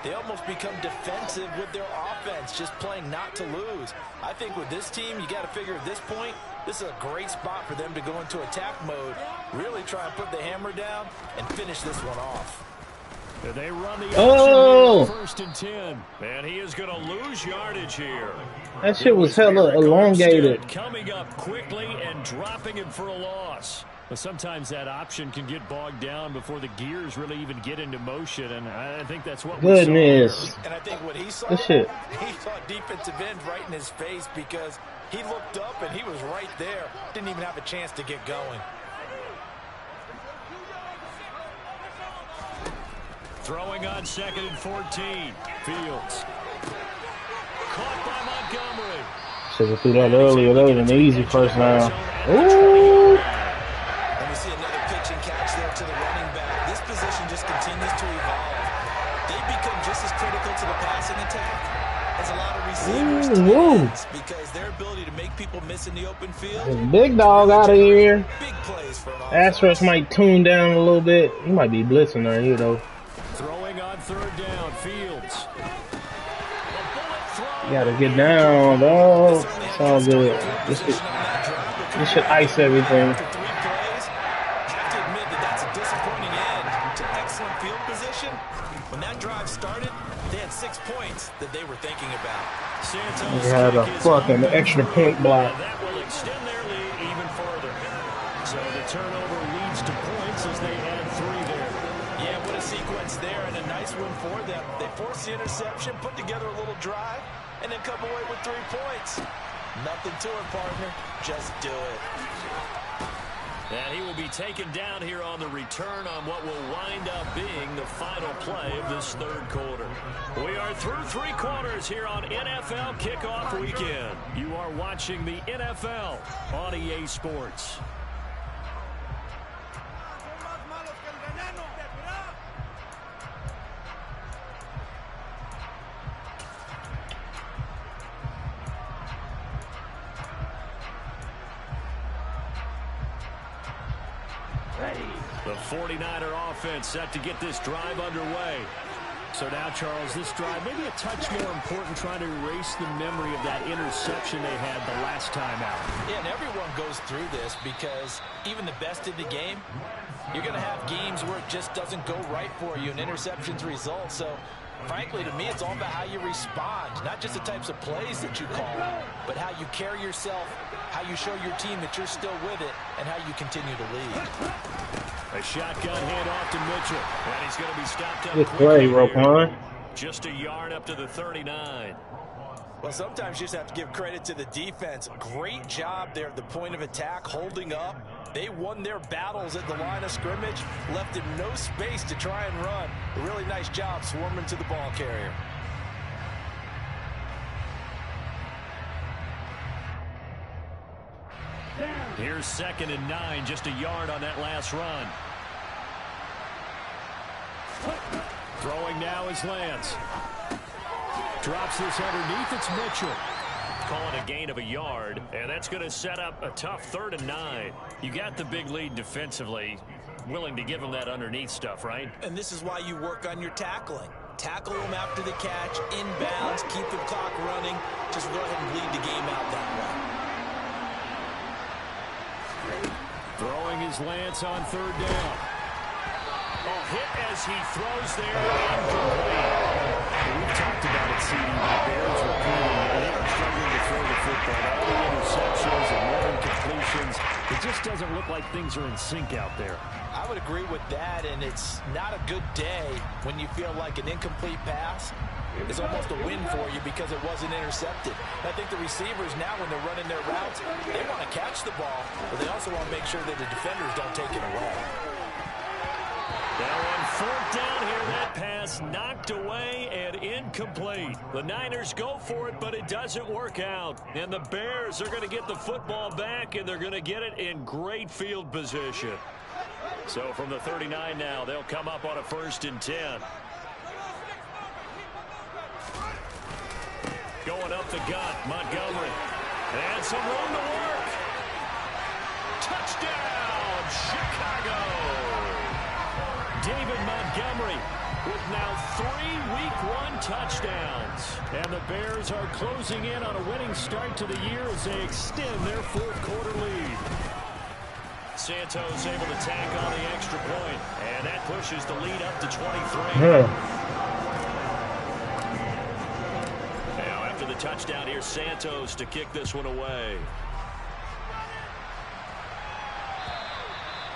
they almost become defensive with their offense, just playing not to lose. I think with this team, you got to figure at this point, this is a great spot for them to go into attack mode, really try and put the hammer down and finish this one off. They run the option here, 1st and 10, and he is going to lose yardage here. That shit was hella elongated. Coming up quickly and dropping him for a loss. But sometimes that option can get bogged down before the gears really even get into motion, and I think that's what we saw. Goodness. And I think what he saw, this shit. He saw defensive end right in his face because he looked up and he was right there. Didn't even have a chance to get going. Throwing on 2nd and 14. Fields. Caught by Montgomery. Should have threw that earlier. That was an easy first down. Ooh. And we see another pitch and catch there to the running back. This position just continues to evolve. They become just as critical to the passing attack as a lot of receivers to the ends because their ability to make people miss in the open field. This big dog out of here. Big plays for an offense. Asterisk might tune down a little bit. He might be blitzing right here, though. Throwing on 3rd down, Fields. You gotta get down, dog. It's all good. This should ice everything. After 3 plays, I have to admit that that's a disappointing end to excellent field position. When that drive started, they had 6 points that they were thinking about. They had a fucking extra point block. That will extend their lead even further. So the turnover leads to points as they add 3 there. Yeah, what a sequence there and a nice win for them. They forced the interception, put together a little drive, and then come away with 3 points. Nothing to it, partner. Just do it. And he will be taken down here on the return on what will wind up being the final play of this 3rd quarter. We are through 3 quarters here on NFL Kickoff Weekend. You are watching the NFL on EA Sports. The 49er offense set to get this drive underway. So now, Charles, this drive maybe a touch more important, trying to erase the memory of that interception they had the last time out. Yeah, and everyone goes through this because even the best in the game, you're going to have games where it just doesn't go right for you and interceptions result. So, frankly, to me, it's all about how you respond, not just the types of plays that you call, but how you carry yourself, how you show your team that you're still with it, and how you continue to lead. A shotgun handoff to Mitchell, and he's going to be stopped up. Good play, Roquan. Just a yard up to the 39. Well, sometimes you just have to give credit to the defense. Great job there at the point of attack, holding up. They won their battles at the line of scrimmage, left him no space to try and run. A really nice job swarming to the ball carrier. Here's 2nd and 9, just a yard on that last run. Throwing now is Lance. Drops this underneath, it's Mitchell. Calling a gain of a yard, and that's going to set up a tough 3rd and 9. You got the big lead defensively, willing to give them that underneath stuff, right? And this is why you work on your tackling. Tackle them after the catch, inbounds, keep the clock running. Just go ahead and bleed the game out that way. Throwing his Lance on 3rd down. Oh, hit as he throws there, incomplete. We've talked about it, CD. The Bears repeatedly, they are struggling to throw the football. All the interceptions and more incompletions. It just doesn't look like things are in sync out there. I would agree with that, and it's not a good day when you feel like an incomplete pass is almost a win for you because it wasn't intercepted. I think the receivers now, when they're running their routes, they want to catch the ball, but they also want to make sure that the defenders don't take it away. Now on 4th down here, that pass knocked away and incomplete. The Niners go for it, but it doesn't work out. And the Bears are going to get the football back, and they're going to get it in great field position. So from the 39 now, they'll come up on a 1st and 10. Going up the gut, Montgomery. And some room to work. Touchdown, Chicago. David Montgomery with now 3 Week 1 touchdowns. And the Bears are closing in on a winning start to the year as they extend their fourth-quarter lead. Santos able to tack on the extra point, and that pushes the lead up to 23. Now, after the touchdown, here's Santos to kick this one away.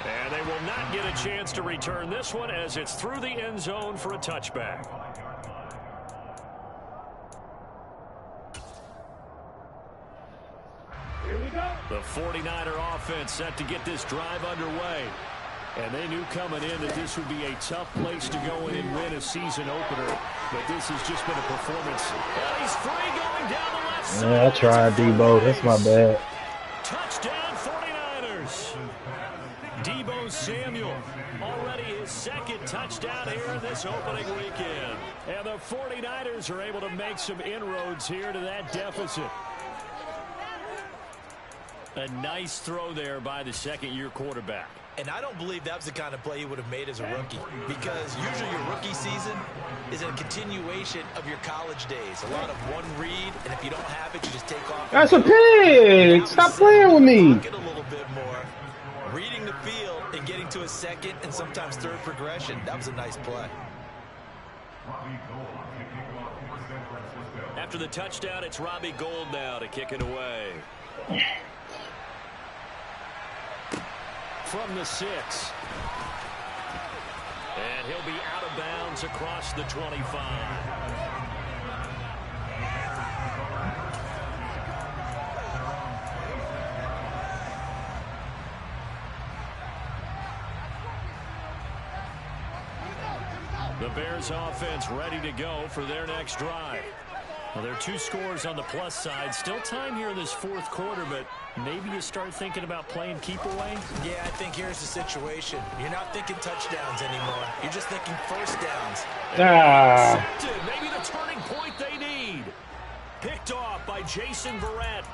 And they will not get a chance to return this one as it's through the end zone for a touchback. Here we go. The 49er offense set to get this drive underway. And they knew coming in that this would be a tough place to go in and win a season opener. But this has just been a performance. And he's free going down the left side. Yeah, I tried, Debo. That's my bad. Touchdown 49ers. Debo Samuel, already his second touchdown here in this opening weekend. And the 49ers are able to make some inroads here to that deficit. A nice throw there by the second-year quarterback. And I don't believe that was the kind of play he would have made as a rookie, because usually your rookie season is a continuation of your college days. A lot of one read, and if you don't have it, you just take off. That's a pig! Stop playing with me! Get a little bit more. Reading the field and getting to a second and sometimes third progression. That was a nice play. After the touchdown, it's Robbie Gould now to kick it away. From the 6. And he'll be out of bounds across the 25. The Bears offense ready to go for their next drive. Well, there are 2 scores on the plus side. Still time here in this fourth quarter, but maybe you start thinking about playing keep away? Yeah, I think here's the situation. You're not thinking touchdowns anymore. You're just thinking first downs. Maybe the turning point they need. Picked off by Jason Verrett.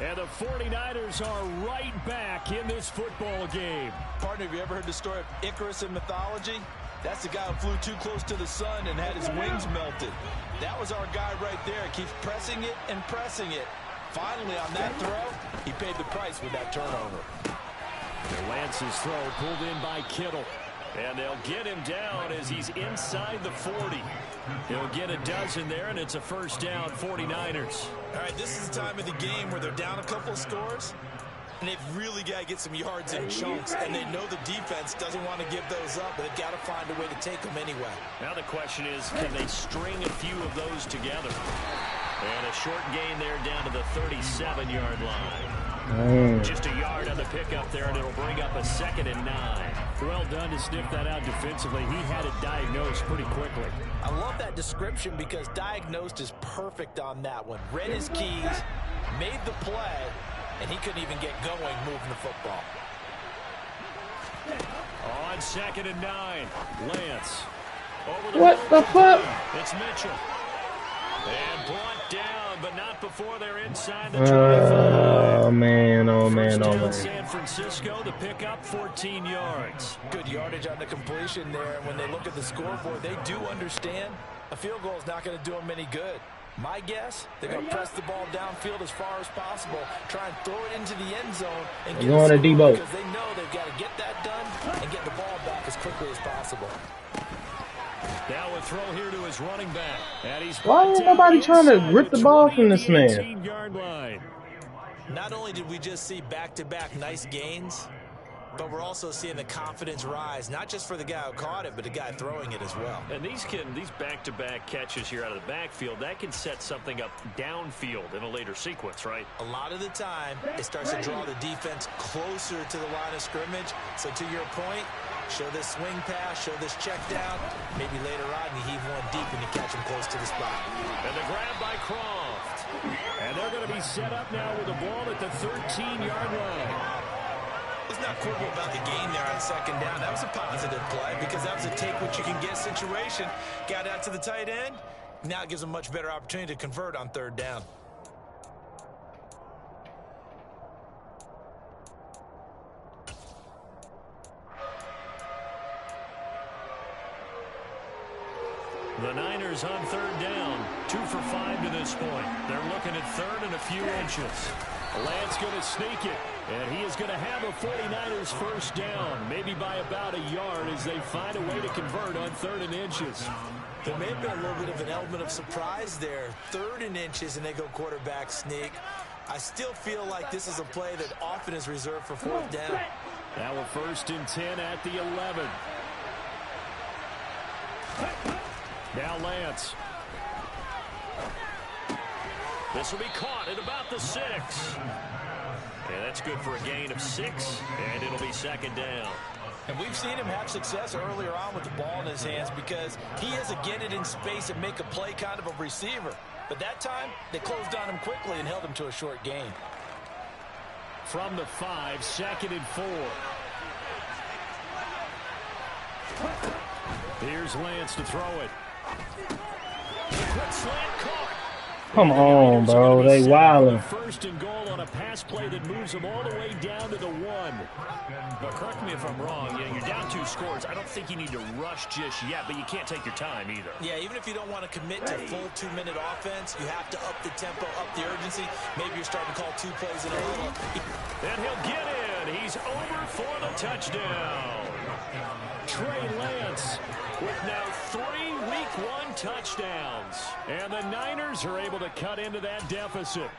And the 49ers are right back in this football game. Partner, have you ever heard the story of Icarus in mythology? That's the guy who flew too close to the sun and had his wings melted. That was our guy right there. Keeps pressing it and pressing it. Finally, on that throw, he paid the price with that turnover. Lance's throw pulled in by Kittle. And they'll get him down as he's inside the 40. He'll get a dozen there, and it's a first down, 49ers. All right, this is the time of the game where they're down a couple scores, and they've really got to get some yards in chunks, and they know the defense doesn't want to give those up, but they've got to find a way to take them anyway. Now the question is, can they string a few of those together? And a short gain there down to the 37-yard line. Just a yard on the pickup there, and it'll bring up a 2nd and 9. Well done to sniff that out defensively. He had it diagnosed pretty quickly. I love that description because diagnosed is perfect on that one. Read his keys, made the play, and he couldn't even get going moving the football. On 2nd and 9, Lance. Over the What the fuck? It's Mitchell. And brought down, but not before they're inside the 25. Oh, man, oh, man, First oh, down, man. San Francisco, the pickup, 14 yards. Good yardage on the completion there. And when they look at the scoreboard, they do understand a field goal is not going to do them any good. My guess, they're going to press the ball downfield as far as possible, try and throw it into the end zone, and get going to Debo because they know they've got to get that done and get the ball back as quickly as possible. Now a throw here to his running back. And he's Why ain't nobody trying to rip the ball from this man? Line. Not only did we just see back-to-back nice gains, but we're also seeing the confidence rise, not just for the guy who caught it, but the guy throwing it as well. And these back-to-back catches here out of the backfield, that can set something up downfield in a later sequence, right? A lot of the time, it starts to draw the defense closer to the line of scrimmage. So to your point, show this swing pass, show this check down. Maybe later on, you heave one deep and you catch him close to the spot. And the grab by Croft. And they're going to be set up now with the ball at the 13-yard line. Let's not quibble about the gain there on 2nd down. That was a positive play because that was a take-what-you-can-get situation. Got out to the tight end. Now it gives them a much better opportunity to convert on 3rd down. The Niners on third down. 2 for 5 to this point. They're looking at third and a few inches. Lance going to sneak it. And he is going to have a 49ers first down, maybe by about a yard as they find a way to convert on 3rd and inches. There may have been a little bit of an element of surprise there. 3rd and inches, and they go quarterback sneak. I still feel like this is a play that often is reserved for 4th down. Now a 1st and 10 at the 11. Now Lance. This will be caught at about the 6. And that's good for a gain of 6, and it'll be 2nd down. And we've seen him have success earlier on with the ball in his hands because he is a get it in space and make a play kind of a receiver. But that time, they closed on him quickly and held him to a short gain. From the 5, 2nd and 4. Here's Lance to throw it. Quick slant caught. Come on, bro. They wildin'. 1st and goal on a pass play that moves them all the way down to the 1. But correct me if I'm wrong. Yeah, you're down 2 scores. I don't think you need to rush just yet, but you can't take your time either. Yeah, even if you don't want to commit to full 2-minute offense, you have to up the tempo, up the urgency. Maybe you're starting to call 2 plays in a row. And he'll get in. He's over for the touchdown. Trey Lance with now 3 Week 1 touchdowns. And the Niners are able to cut into that deficit.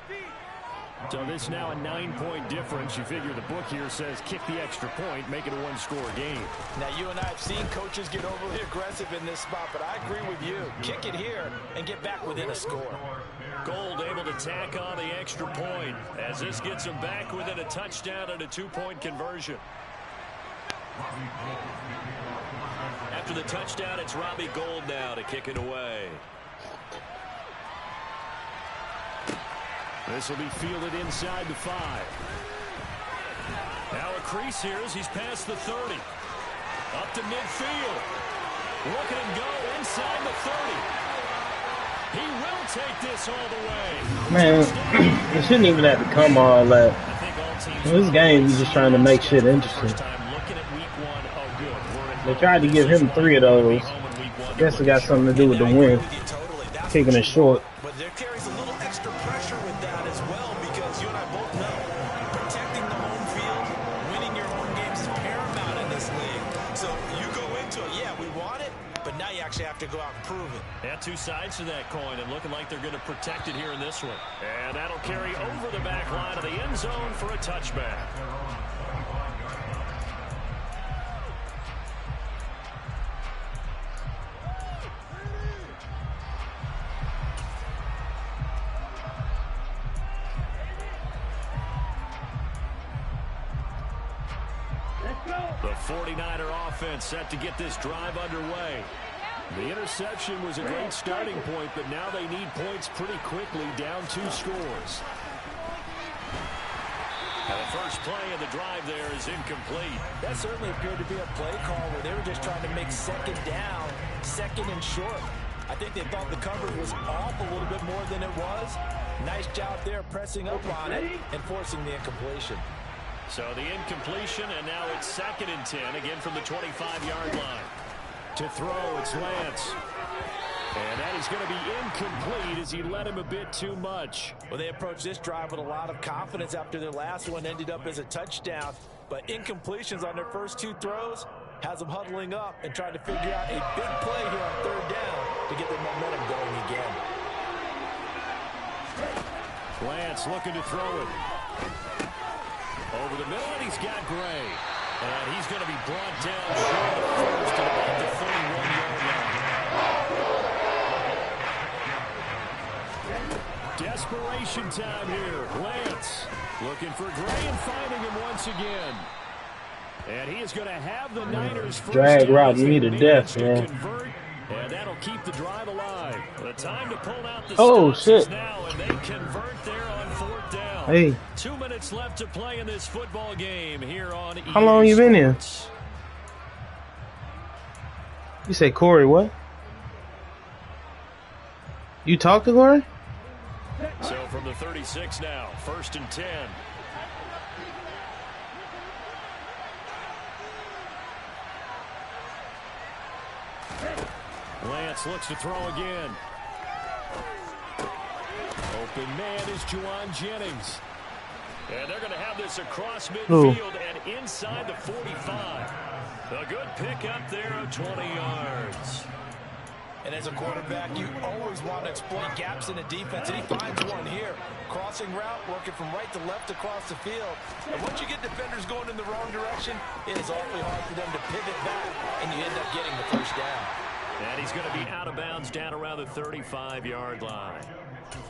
So this now a 9-point difference. You figure the book here says kick the extra point, make it a 1-score game. Now, you and I have seen coaches get overly aggressive in this spot, but I agree with you. Kick it here and get back within a score. Gold able to tack on the extra point as this gets them back within a touchdown and a 2-point conversion. After the touchdown, it's Robbie Gould now to kick it away. This will be fielded inside the 5. Now a crease here as he's past the 30. Up to midfield. Look at him go inside the 30. He will take this all the way. Man, it shouldn't even have to come all that. This game, he's just trying to make shit interesting. They tried to give him 3 of those. I guess it got something to do with the win. Kicking it short. But there carries a little extra pressure with that as well because you and I both know protecting the home field, winning your home games is paramount in this league. So you go into it, yeah, we want it, but now you actually have to go out and prove it. Yeah, 2 sides to that coin and looking like they're going to protect it here in this one. And that'll carry over the back line of the end zone for a touchback. The 49er offense set to get this drive underway. The interception was a great starting point, but now they need points pretty quickly, down 2 scores. And the first play of the drive there is incomplete. That certainly appeared to be a play call where they were just trying to make 2nd down, 2nd and short. I think they thought the coverage was off a little bit more than it was. Nice job there pressing up on it and forcing the incompletion. So the incompletion, and now it's 2nd and 10, again from the 25-yard line. To throw, it's Lance. And that is going to be incomplete as he led him a bit too much. Well, they approached this drive with a lot of confidence after their last one ended up as a touchdown. But incompletions on their first 2 throws has them huddling up and trying to figure out a big play here on 3rd down to get their momentum going again. Lance looking to throw it. Over the middle, and he's got Gray. And he's going to be brought down short of first at about the 31-yard line. Desperation time here. Lance looking for Gray and finding him once again. And he is going to have the Niners first. Drag route, you need a death, man. And that'll keep the drive alive. The time to pull out the shit. Now, and they convert there on 4th down. Hey. 2 minutes left to play in this football game here on How long you been here? You say Corey what? You talk to Corey? So from the 36 now, 1st and 10. Lance looks to throw again. Open man is Juwan Jennings. And they're going to have this across midfield and inside the 45. A good pickup there of 20 yards. And as a quarterback, you always want to exploit gaps in the defense, and he finds one here. Crossing route, working from right to left across the field. And once you get defenders going in the wrong direction, it is awfully hard for them to pivot back, and you end up getting the first down. And he's going to be out of bounds down around the 35-yard line.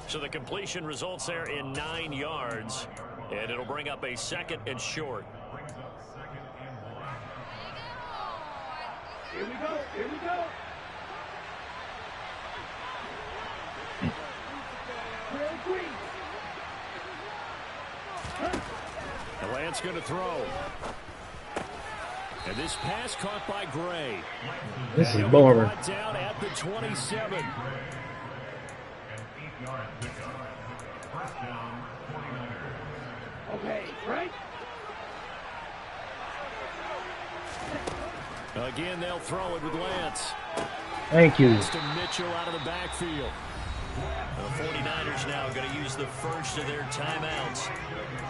So the completion results there in 9 yards, and it'll bring up a 2nd and short. Here we go. Here we go. And Lance going to throw. And this pass caught by Gray. This is boring. Down at the 27. Okay, right? Again, they'll throw it with Lance. Thank you. To Mitchell out of the backfield. The 49ers now going to use the first of their timeouts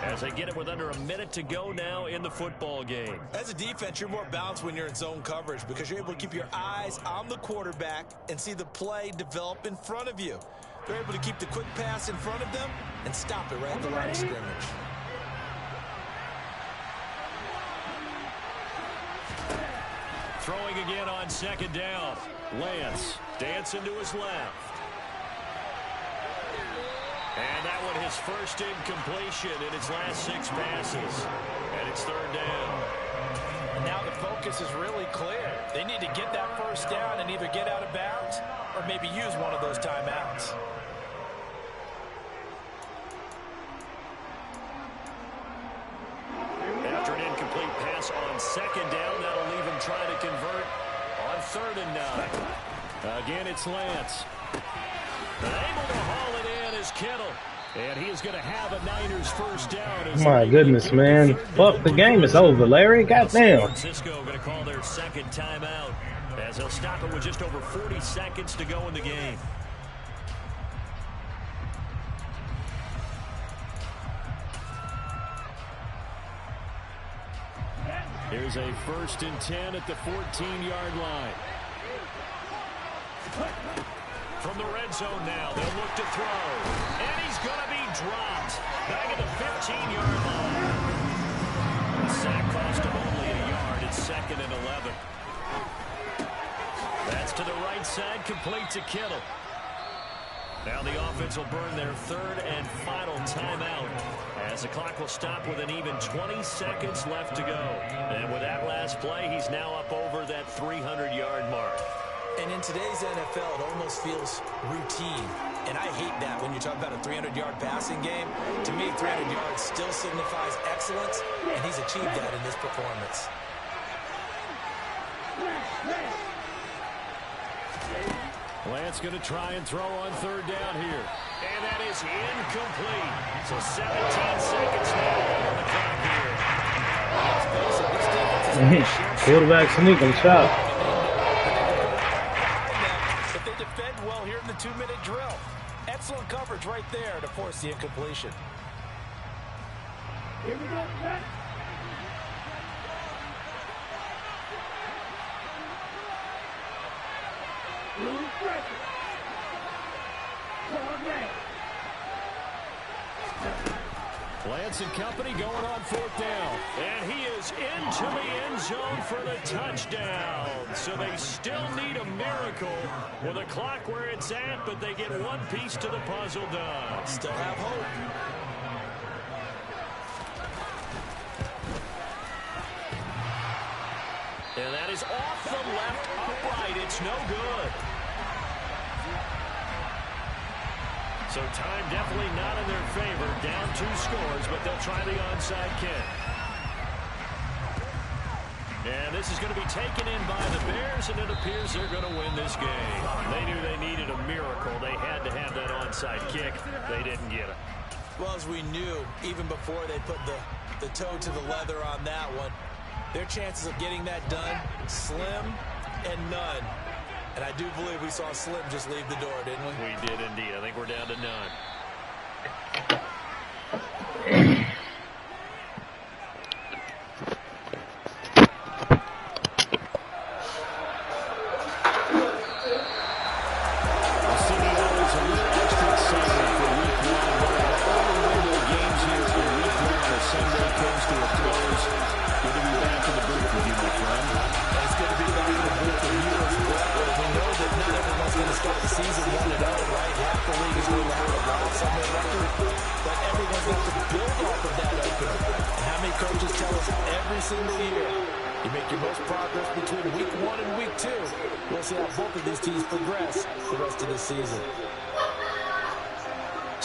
as they get it with under a minute to go now in the football game. As a defense, you're more balanced when you're in zone coverage because you're able to keep your eyes on the quarterback and see the play develop in front of you. They're able to keep the quick pass in front of them and stop it right at the line of scrimmage. Throwing again on 2nd down. Lance dancing to his left. And that one his first incompletion in its last 6 passes. And it's 3rd down. And now the focus is really clear. They need to get that first down and either get out of bounds or maybe use one of those timeouts. After an incomplete pass on 2nd down, that'll leave him trying to convert on 3rd and 9. Again, it's Lance. Able to haul it in is Kittle. And he is going to have a Niners first down. My goodness, man. Fuck, the game is over, Larry. Goddamn. San Francisco going to call their 2nd timeout as they'll stop it with just over 40 seconds to go in the game. Here's a 1st and 10 at the 14-yard line. From the red zone now, they'll look to throw. And he's going to be dropped back at the 15-yard line. The sack cost him only a yard. It's 2nd and 11. That's to the right side, complete to Kittle. Now the offense will burn their 3rd and final timeout as the clock will stop with an even 20 seconds left to go. And with that last play, he's now up over that 300-yard mark. And in today's NFL, it almost feels routine. And I hate that when you talk about a 300-yard passing game. To me, 300 yards still signifies excellence, and he's achieved that in this performance. Lance going to try and throw on 3rd down here. And that is incomplete. So 17 seconds now on the clock here. Quarterback sneaking shot. But they defend well here in the 2-minute drill. Excellent coverage right there to force the incompletion. Here we go, set. Blue pressure. Lance and company going on 4th down. And he is into the end zone for the touchdown. So they still need a miracle with a clock where it's at, but they get one piece to the puzzle done. Still have hope. And that is off the left upright. It's no good. So time definitely not in their favor. Down 2 scores, but they'll try the onside kick. And this is going to be taken in by the Bears, and it appears they're going to win this game. They knew they needed a miracle. They had to have that onside kick. They didn't get it. Well, as we knew, even before they put the toe to the leather on that one, their chances of getting that done, slim and none. And I do believe we saw Slim just leave the door, didn't we? We did indeed. I think we're down to none.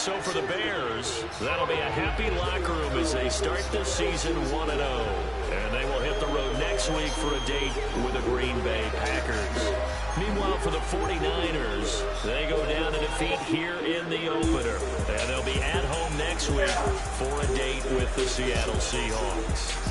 So for the Bears, that'll be a happy locker room as they start the season 1-0. And they will hit the road next week for a date with the Green Bay Packers. Meanwhile, for the 49ers, they go down to defeat here in the opener. And they'll be at home next week for a date with the Seattle Seahawks.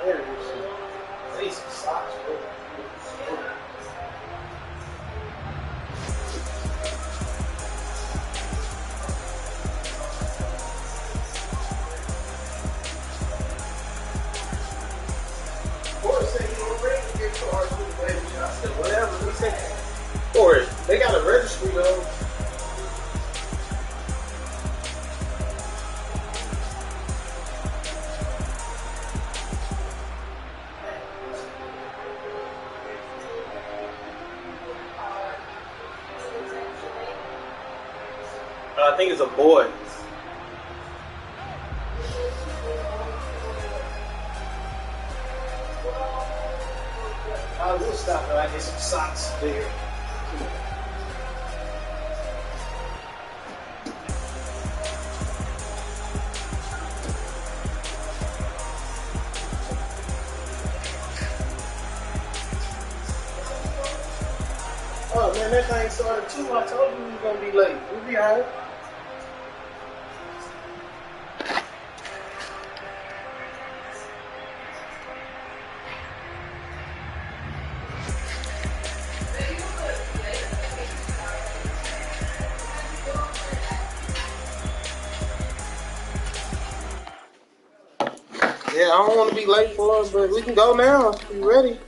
There it is. At least some socks, bro. I said, whatever. He said, or they got a registry though. I think it's a boy. I will stop and I get some socks there. Oh man, that thing started too. I told you we was gonna be late. We'll be alright. Yeah, I don't want to be late for it, but we can go now. You ready?